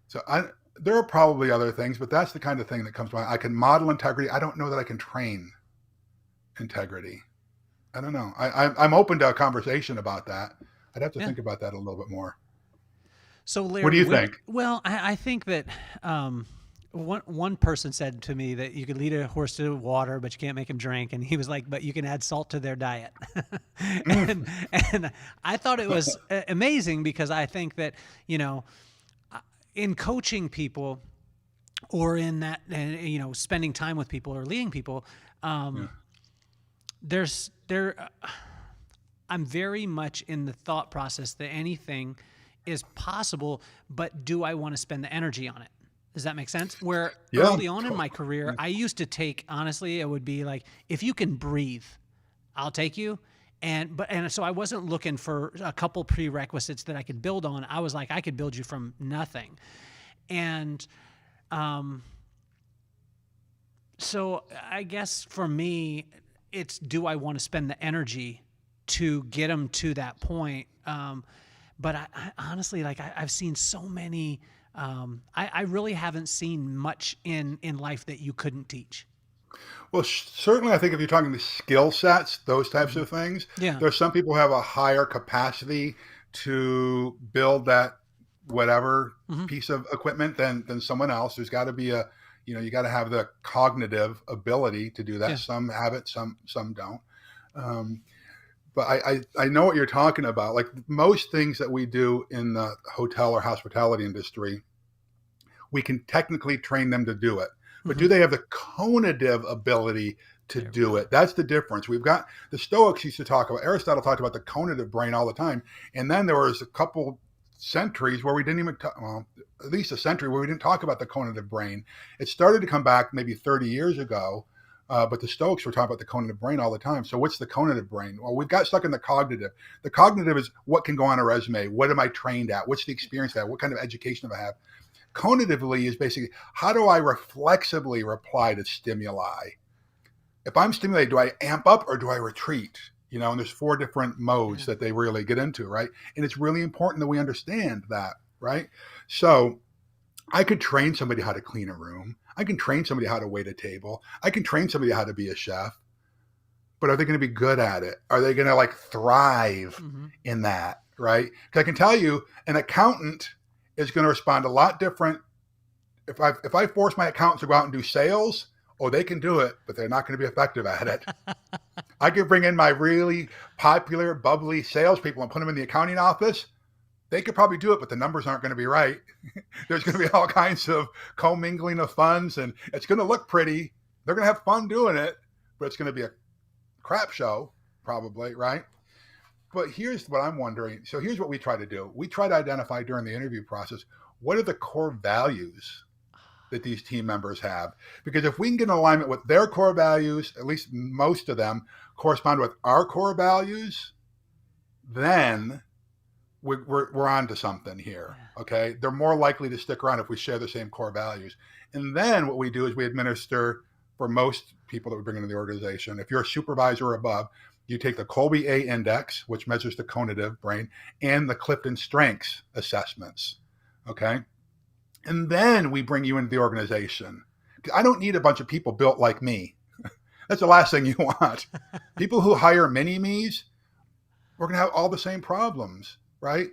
So there are probably other things, but that's the kind of thing that comes to mind. I can model integrity. I don't know that I can train integrity. I don't know. I'm open to a conversation about that. I'd have to think about that a little bit more. So Larry, what do you think? Well, I think that one person said to me that you could lead a horse to water, but you can't make him drink. And he was like, but you can add salt to their diet. and I thought it was amazing because I think that, in coaching people or in that, spending time with people or leading people, I'm very much in the thought process that anything is possible, but do I want to spend the energy on it? Does that make sense? Where early on in my career, I used to take, honestly, it would be like, if you can breathe, I'll take you. And so I wasn't looking for a couple prerequisites that I could build on. I was like, I could build you from nothing. And so I guess for me, it's, do I want to spend the energy to get them to that point? But I honestly, I've seen so many, I really haven't seen much in life that you couldn't teach. Well, certainly I think if you're talking the skill sets, those types of things, there's some people who have a higher capacity to build that whatever piece of equipment than someone else. There's got to be you got to have the cognitive ability to do that. Yeah. Some have it, some don't. But I know what you're talking about. Like most things that we do in the hotel or hospitality industry, we can technically train them to do it. But do they have the cognitive ability to do it? That's the difference. We've got the Stoics used to talk about, Aristotle talked about the cognitive brain all the time. And then there was a couple centuries where we didn't even at least a century where we didn't talk about the cognitive brain. It started to come back maybe 30 years ago. But the Stoics were talking about the cognitive brain all the time. So what's the cognitive brain? Well, we've got stuck in the cognitive. The cognitive is what can go on a resume. What am I trained at? What's the experience I have? What kind of education do I have? Cognitively is basically, how do I reflexively reply to stimuli? If I'm stimulated, do I amp up or do I retreat? And there's 4 different modes that they really get into, right? And it's really important that we understand that, right? So I could train somebody how to clean a room. I can train somebody how to wait a table. I can train somebody how to be a chef. But are they going to be good at it? Are they going to thrive in that, right? Because I can tell you, an accountant is going to respond a lot different. If I force my accountants to go out and do sales, they can do it, but they're not going to be effective at it. I could bring in my really popular, bubbly salespeople and put them in the accounting office. They could probably do it, but the numbers aren't going to be right. There's going to be all kinds of commingling of funds, and it's going to look pretty. They're going to have fun doing it, but it's going to be a crap show, probably, right? But here's what I'm wondering. So here's what we try to do. We try to identify during the interview process, what are the core values that these team members have? Because if we can get in alignment with their core values, at least most of them correspond with our core values, then we're on to something here. Okay. They're more likely to stick around if we share the same core values. And then what we do is we administer, for most people that we bring into the organization, if you're a supervisor or above, you take the Colby A Index, which measures the cognitive brain, and the Clifton Strengths assessments. Okay. And then we bring you into the organization. I don't need a bunch of people built like me. That's the last thing you want. People who hire mini-me's, we're going to have all the same problems, right?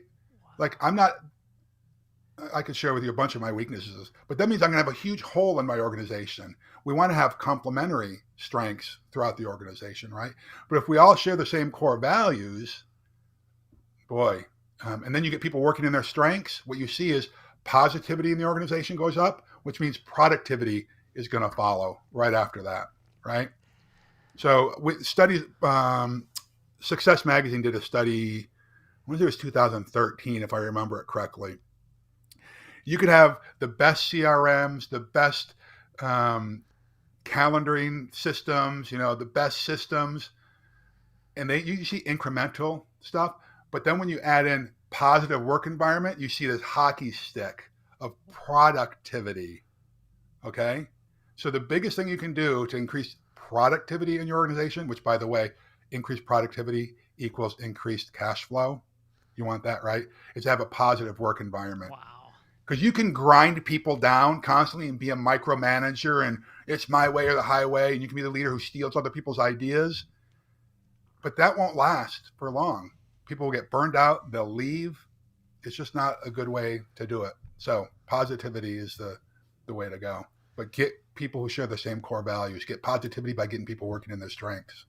Like I could share with you a bunch of my weaknesses, but that means I'm going to have a huge hole in my organization. We want to have complementary strengths throughout the organization, right? But if we all share the same core values, boy, and then you get people working in their strengths, what you see is positivity in the organization goes up, which means productivity is going to follow right after that, right? So with studies, Success Magazine did a study, I think it was 2013, if I remember it correctly. You could have the best CRMs, the best calendaring systems, the best systems, and you see incremental stuff. But then when you add in positive work environment, you see this hockey stick of productivity. Okay. So the biggest thing you can do to increase productivity in your organization, which by the way, increased productivity equals increased cash flow. You want that, right? Is to have a positive work environment. Wow. Because you can grind people down constantly and be a micromanager and it's my way or the highway, and you can be the leader who steals other people's ideas. But that won't last for long. People will get burned out. They'll leave. It's just not a good way to do it. So positivity is the way to go. But get people who share the same core values. Get positivity by getting people working in their strengths.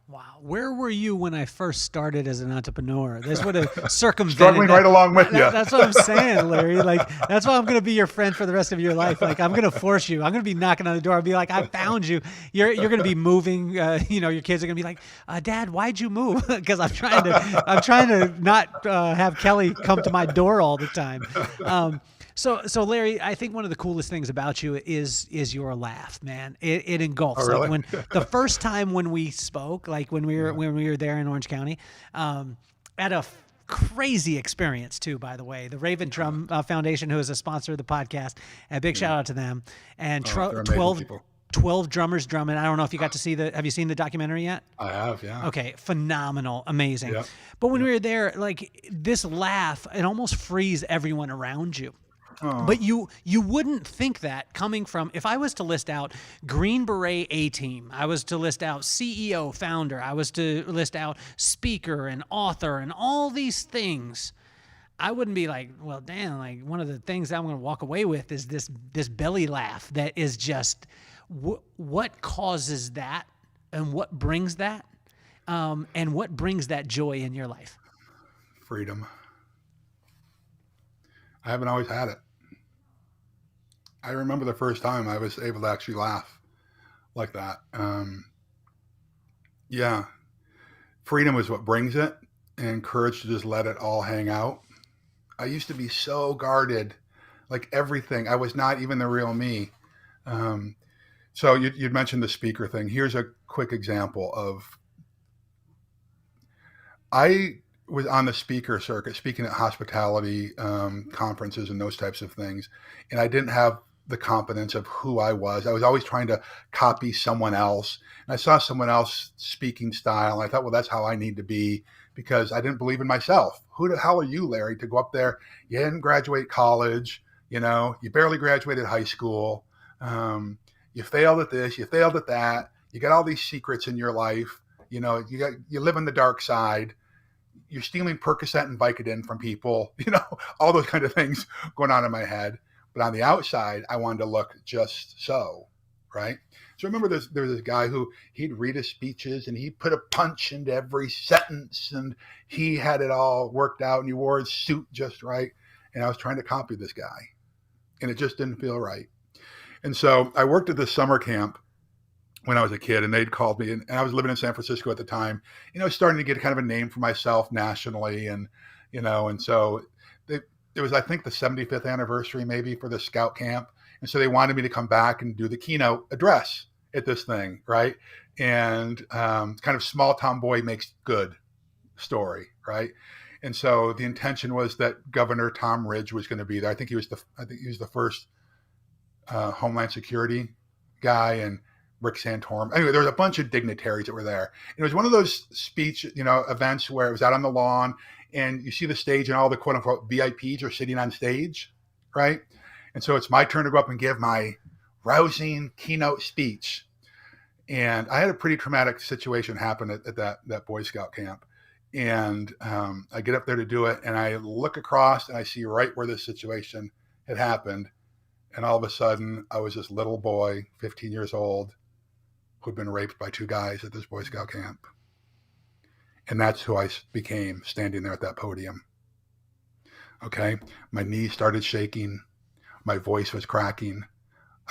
Wow. Where were you when I first started as an entrepreneur? This would have circumvented Struggling right along with you. That's what I'm saying, Larry. Like, that's why I'm going to be your friend for the rest of your life. Like, I'm going to force you. I'm going to be knocking on the door. I'll be like, I found you. You're going to be moving. Your kids are going to be like, Dad, why'd you move? Because I'm trying to not have Kelly come to my door all the time. So Larry, I think one of the coolest things about you is your laugh, man. It engulfs. Oh, really? Like when the first time when we spoke, like when we were there in Orange County, at a crazy experience too, by the way. The Raven Drum Foundation, who is a sponsor of the podcast, a big shout out to them. And 12 drummers drumming. I don't know if you got to see have you seen the documentary yet? I have, yeah. Okay, phenomenal, amazing. Yep. But when we were there, like this laugh, it almost frees everyone around you. Oh. But you wouldn't think that coming from, if I was to list out Green Beret A-Team, I was to list out CEO, founder, I was to list out speaker and author and all these things, I wouldn't be like, well, damn, like one of the things that I'm going to walk away with is this belly laugh that is just what causes that and what brings that and what brings that joy in your life? Freedom. I haven't always had it. I remember the first time I was able to actually laugh like that. Yeah. Freedom is what brings it, and courage to just let it all hang out. I used to be so guarded, like everything. I was not even the real me. So you'd mentioned the speaker thing. Here's a quick example of, I was on the speaker circuit, speaking at hospitality conferences and those types of things. And I didn't have the confidence of who I was. I was always trying to copy someone else. And I saw someone else speaking style. And I thought, well, that's how I need to be, because I didn't believe in myself. Who the hell are you, Larry, to go up there? You didn't graduate college. You barely graduated high school. You failed at this, you failed at that. You got all these secrets in your life. You live on the dark side. You're stealing Percocet and Vicodin from people, all those kind of things going on in my head. But on the outside, I wanted to look just so, right? So remember there was this guy who he'd read his speeches and he put a punch into every sentence and he had it all worked out and he wore his suit just right. And I was trying to copy this guy and it just didn't feel right. And so I worked at this summer camp when I was a kid, and they'd called me, and I was living in San Francisco at the time, starting to get kind of a name for myself nationally. And so it was, I think, the 75th anniversary maybe for the scout camp. And so they wanted me to come back and do the keynote address at this thing. Right. And kind of small town boy makes good story. Right. And so the intention was that Governor Tom Ridge was going to be there. I think he was the first Homeland Security guy, and Rick Santorum. Anyway, there was a bunch of dignitaries that were there. And it was one of those speech, events where it was out on the lawn, and you see the stage, and all the quote unquote VIPs are sitting on stage, right? And so it's my turn to go up and give my rousing keynote speech. And I had a pretty traumatic situation happen at that Boy Scout camp. And I get up there to do it, and I look across, and I see right where this situation had happened. And all of a sudden, I was this little boy, 15 years old, who'd been raped by two guys at this Boy Scout camp. And that's who I became standing there at that podium. Okay. My knees started shaking. My voice was cracking.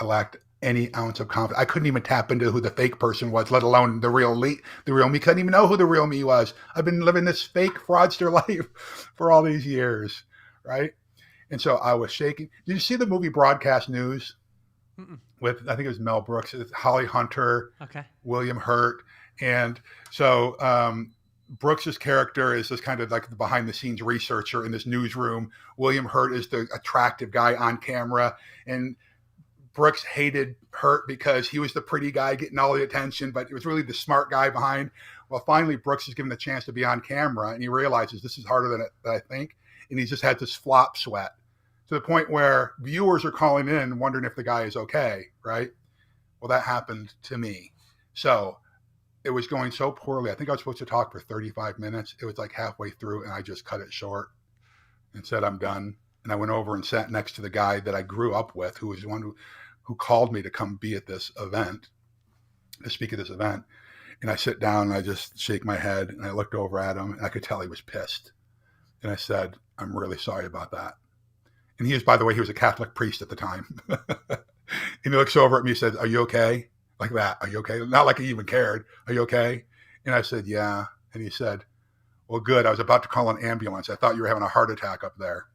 I lacked any ounce of confidence. I couldn't even tap into who the fake person was, let alone the real me. Couldn't even know who the real me was. I've been living this fake fraudster life for all these years. Right. And so I was shaking. Did you see the movie Broadcast News? Mm-mm. With, I think it was Mel Brooks, it's Holly Hunter, Okay. William Hurt. And so Brooks's character is this kind of like the behind the scenes researcher in this newsroom. William Hurt is the attractive guy on camera. And Brooks hated Hurt because he was the pretty guy getting all the attention, but it was really the smart guy behind. Well, finally, Brooks is given the chance to be on camera, and he realizes this is harder than I think. And he just had this flop sweat to the point where viewers are calling in wondering if the guy is okay, right? Well, that happened to me. So it was going so poorly. I think I was supposed to talk for 35 minutes. It was like halfway through, and I just cut it short and said, I'm done. And I went over and sat next to the guy that I grew up with, who was the one who called me to come be at this event, to speak at this event. And I sit down and I just shake my head, and I looked over at him, and I could tell he was pissed. And I said, I'm really sorry about that. And he was, by the way, he was a Catholic priest at the time. And he looks over at me and says, are you okay? Like that. Are you okay? Not like he even cared. Are you okay? And I said, yeah. And he said, well, good. I was about to call an ambulance. I thought you were having a heart attack up there.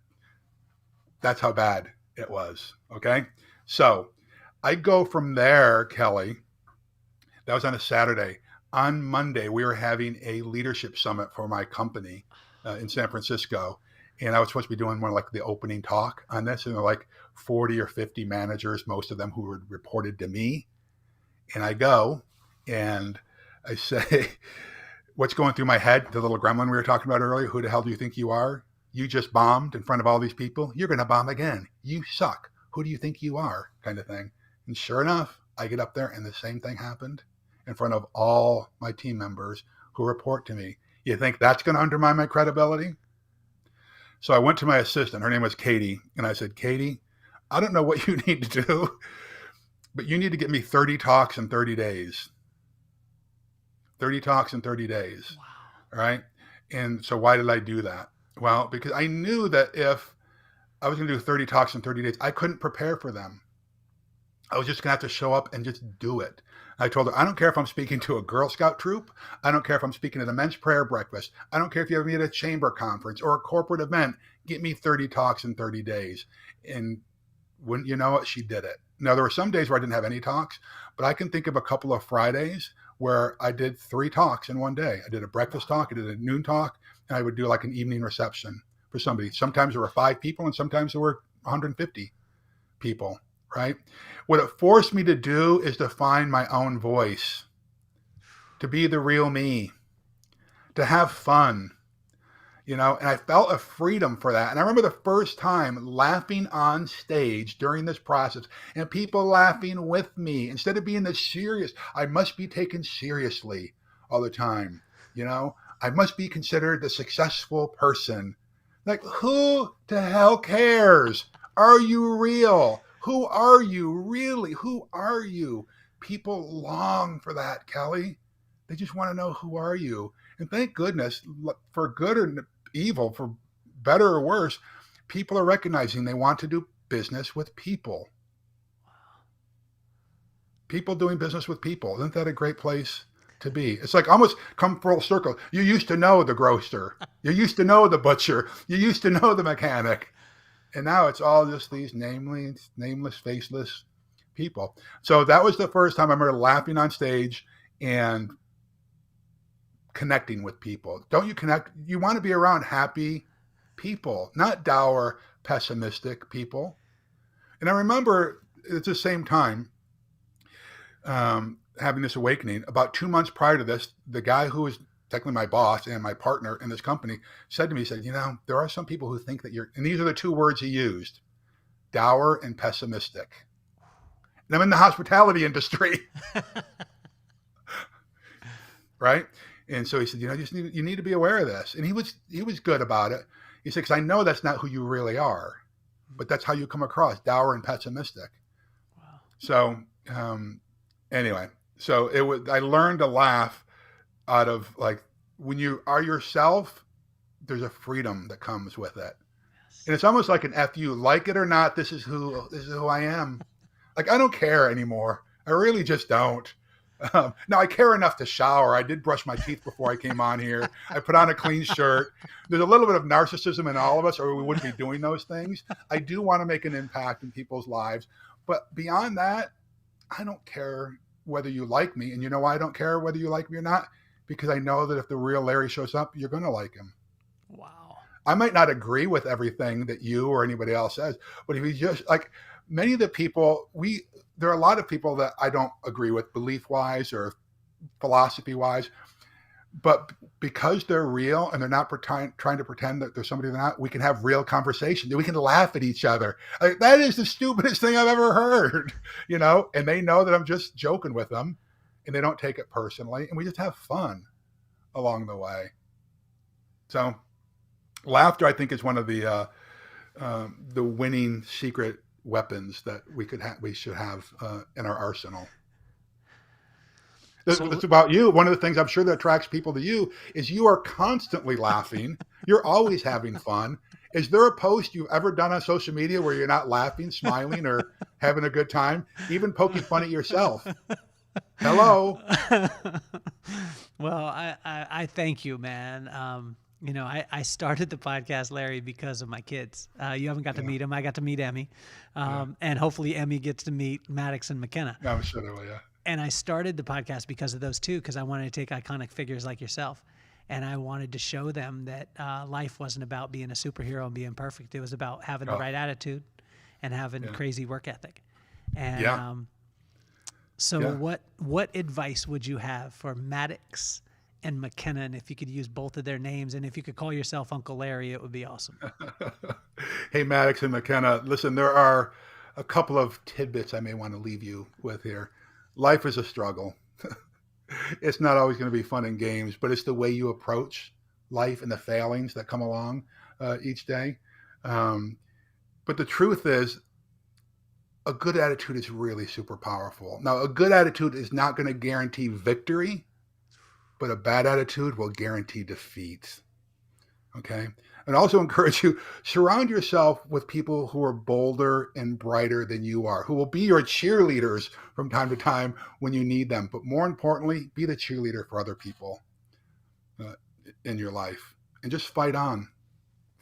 That's how bad it was. Okay. So I go from there, Kelly. That was on a Saturday. On Monday, we were having a leadership summit for my company in San Francisco. And I was supposed to be doing more like the opening talk on this. And there were like 40 or 50 managers, most of them who were reported to me. And I go and I say, what's going through my head? The little gremlin we were talking about earlier. Who the hell do you think you are? You just bombed in front of all these people. You're going to bomb again. You suck. Who do you think you are? Kind of thing. And sure enough, I get up there and the same thing happened in front of all my team members who report to me. You think that's going to undermine my credibility? So I went to my assistant. Her name was Katie. And I said, Katie, I don't know what you need to do, but you need to get me 30 talks in 30 days. 30 talks in 30 days. Wow. Right? And so why did I do that? Well, because I knew that if I was going to do 30 talks in 30 days, I couldn't prepare for them. I was just going to have to show up and just do it. I told her, I don't care if I'm speaking to a Girl Scout troop. I don't care if I'm speaking at a men's prayer breakfast. I don't care if you have me at a chamber conference or a corporate event. Get me 30 talks in 30 days. And wouldn't you know it, she did it. Now, there were some days where I didn't have any talks, but I can think of a couple of Fridays where I did 3 talks in one day. I did a breakfast talk, I did a noon talk, and I would do like an evening reception for somebody. Sometimes there were 5 people and sometimes there were 150 people. Right? What it forced me to do is to find my own voice, to be the real me, to have fun, and I felt a freedom for that. And I remember the first time laughing on stage during this process and people laughing with me instead of being this serious. I must be taken seriously all the time. I must be considered the successful person. Like, who the hell cares? Are you real? Who are you really? Who are you? People long for that, Kelly. They just want to know, who are you? And thank goodness, for good or evil, for better or worse, people are recognizing they want to do business with people. people doing business with people. Isn't that a great place to be? It's like almost come full circle. You used to know the grocer. You used to know the butcher. You used to know the mechanic. And now it's all just these nameless, faceless people. So that was the first time I remember laughing on stage and connecting with people. Don't you connect? You want to be around happy people, not dour, pessimistic people. And I remember at the same time having this awakening. About 2 months prior to this, the guy who was technically my boss and my partner in this company said to me, he said, there are some people who think that you're, and these are the two words he used, dour and pessimistic. And I'm in the hospitality industry. Right? And so he said, you need to be aware of this. And he was good about it. He said, because I know that's not who you really are, but that's how you come across, dour and pessimistic. Wow. So anyway, I learned to laugh out of, like, when you are yourself, there's a freedom that comes with it. Yes. And it's almost like an FU, like it or not, this is who I am. Like, I don't care anymore. I really just don't. Now I care enough to shower. I did brush my teeth before I came on here. I put on a clean shirt. There's a little bit of narcissism in all of us, or we wouldn't be doing those things. I do want to make an impact in people's lives. But beyond that, I don't care whether you like me. And you know why I don't care whether you like me or not? Because I know that if the real Larry shows up, you're going to like him. Wow. I might not agree with everything that you or anybody else says, but if you just, like, many of the people, there are a lot of people that I don't agree with belief-wise or philosophy-wise, but because they're real and they're not trying to pretend that there's somebody they're not, we can have real conversation. We can laugh at each other. Like, that is the stupidest thing I've ever heard, and they know that I'm just joking with them and they don't take it personally. And we just have fun along the way. So laughter, I think, is one of the winning secret weapons that we should have in our arsenal. It's about you. One of the things I'm sure that attracts people to you is you are constantly laughing. You're always having fun. Is there a post you've ever done on social media where you're not laughing, smiling, or having a good time, even poking fun at yourself? Hello. Well, I thank you, man. I started the podcast, Larry, because of my kids. You haven't got to meet them. I got to meet Emmy. And hopefully Emmy gets to meet Maddox and McKenna. I'm sure they will, yeah. And I started the podcast because of those two, because I wanted to take iconic figures like yourself. And I wanted to show them that life wasn't about being a superhero and being perfect. It was about having the right attitude and having crazy work ethic. And what advice would you have for Maddox and McKenna, and if you could use both of their names, and if you could call yourself Uncle Larry, it would be awesome. Hey, Maddox and McKenna, listen, there are a couple of tidbits I may want to leave you with here. Life is a struggle. It's not always going to be fun and games, but it's the way you approach life and the failings that come along each day. But the truth is, a good attitude is really super powerful. Now, a good attitude is not going to guarantee victory, but a bad attitude will guarantee defeat. Okay? And also encourage you, surround yourself with people who are bolder and brighter than you are, who will be your cheerleaders from time to time when you need them. But more importantly, be the cheerleader for other people in your life. And just fight on.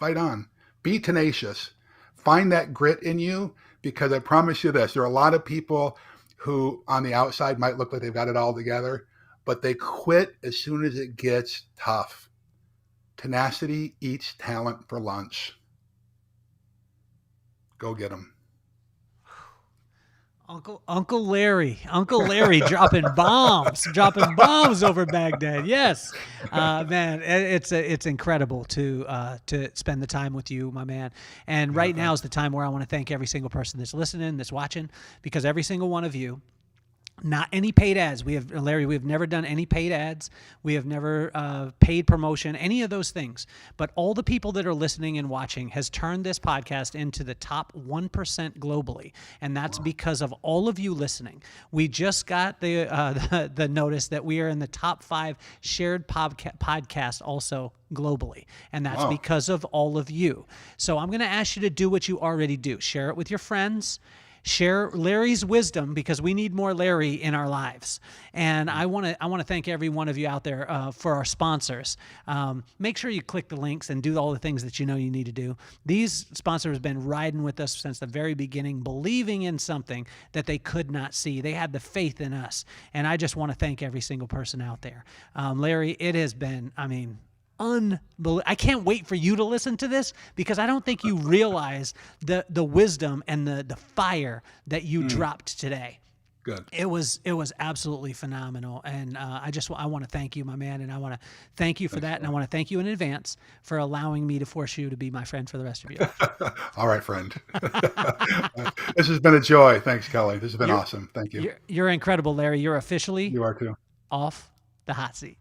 Fight on. Be tenacious. Find that grit in you, because I promise you this, there are a lot of people who on the outside might look like they've got it all together, but they quit as soon as it gets tough. Tenacity eats talent for lunch. Go get them. Uncle Larry dropping bombs over Baghdad. Yes, man, it's incredible to spend the time with you, my man. And right now is the time where I want to thank every single person that's listening, that's watching, because every single one of you. Not any paid ads. Larry, we have never done any paid ads. We have never paid promotion, any of those things. But all the people that are listening and watching has turned this podcast into the top 1% globally. And that's because of all of you listening. We just got the notice that we are in the top 5 shared podcast also globally. And that's because of all of you. So I'm going to ask you to do what you already do. Share it with your friends. share Larry's wisdom, because we need more Larry in our lives. And I want to thank every one of you out there for our sponsors. Make sure you click the links and do all the things that you know you need to do. These sponsors have been riding with us since the very beginning, believing in something that they could not see. They had the faith in us. And I just want to thank every single person out there. Larry, it has been, unbelievable. I can't wait for you to listen to this, because I don't think you realize the wisdom and the fire that you dropped today. Good. It was absolutely phenomenal. And I want to thank you, my man. And I want to thank you for that. And I want to thank you in advance for allowing me to force you to be my friend for the rest of your life. All right, friend. This has been a joy. Thanks, Kelly. This has been awesome. Thank you. You're incredible, Larry. You're officially You are too. off the hot seat.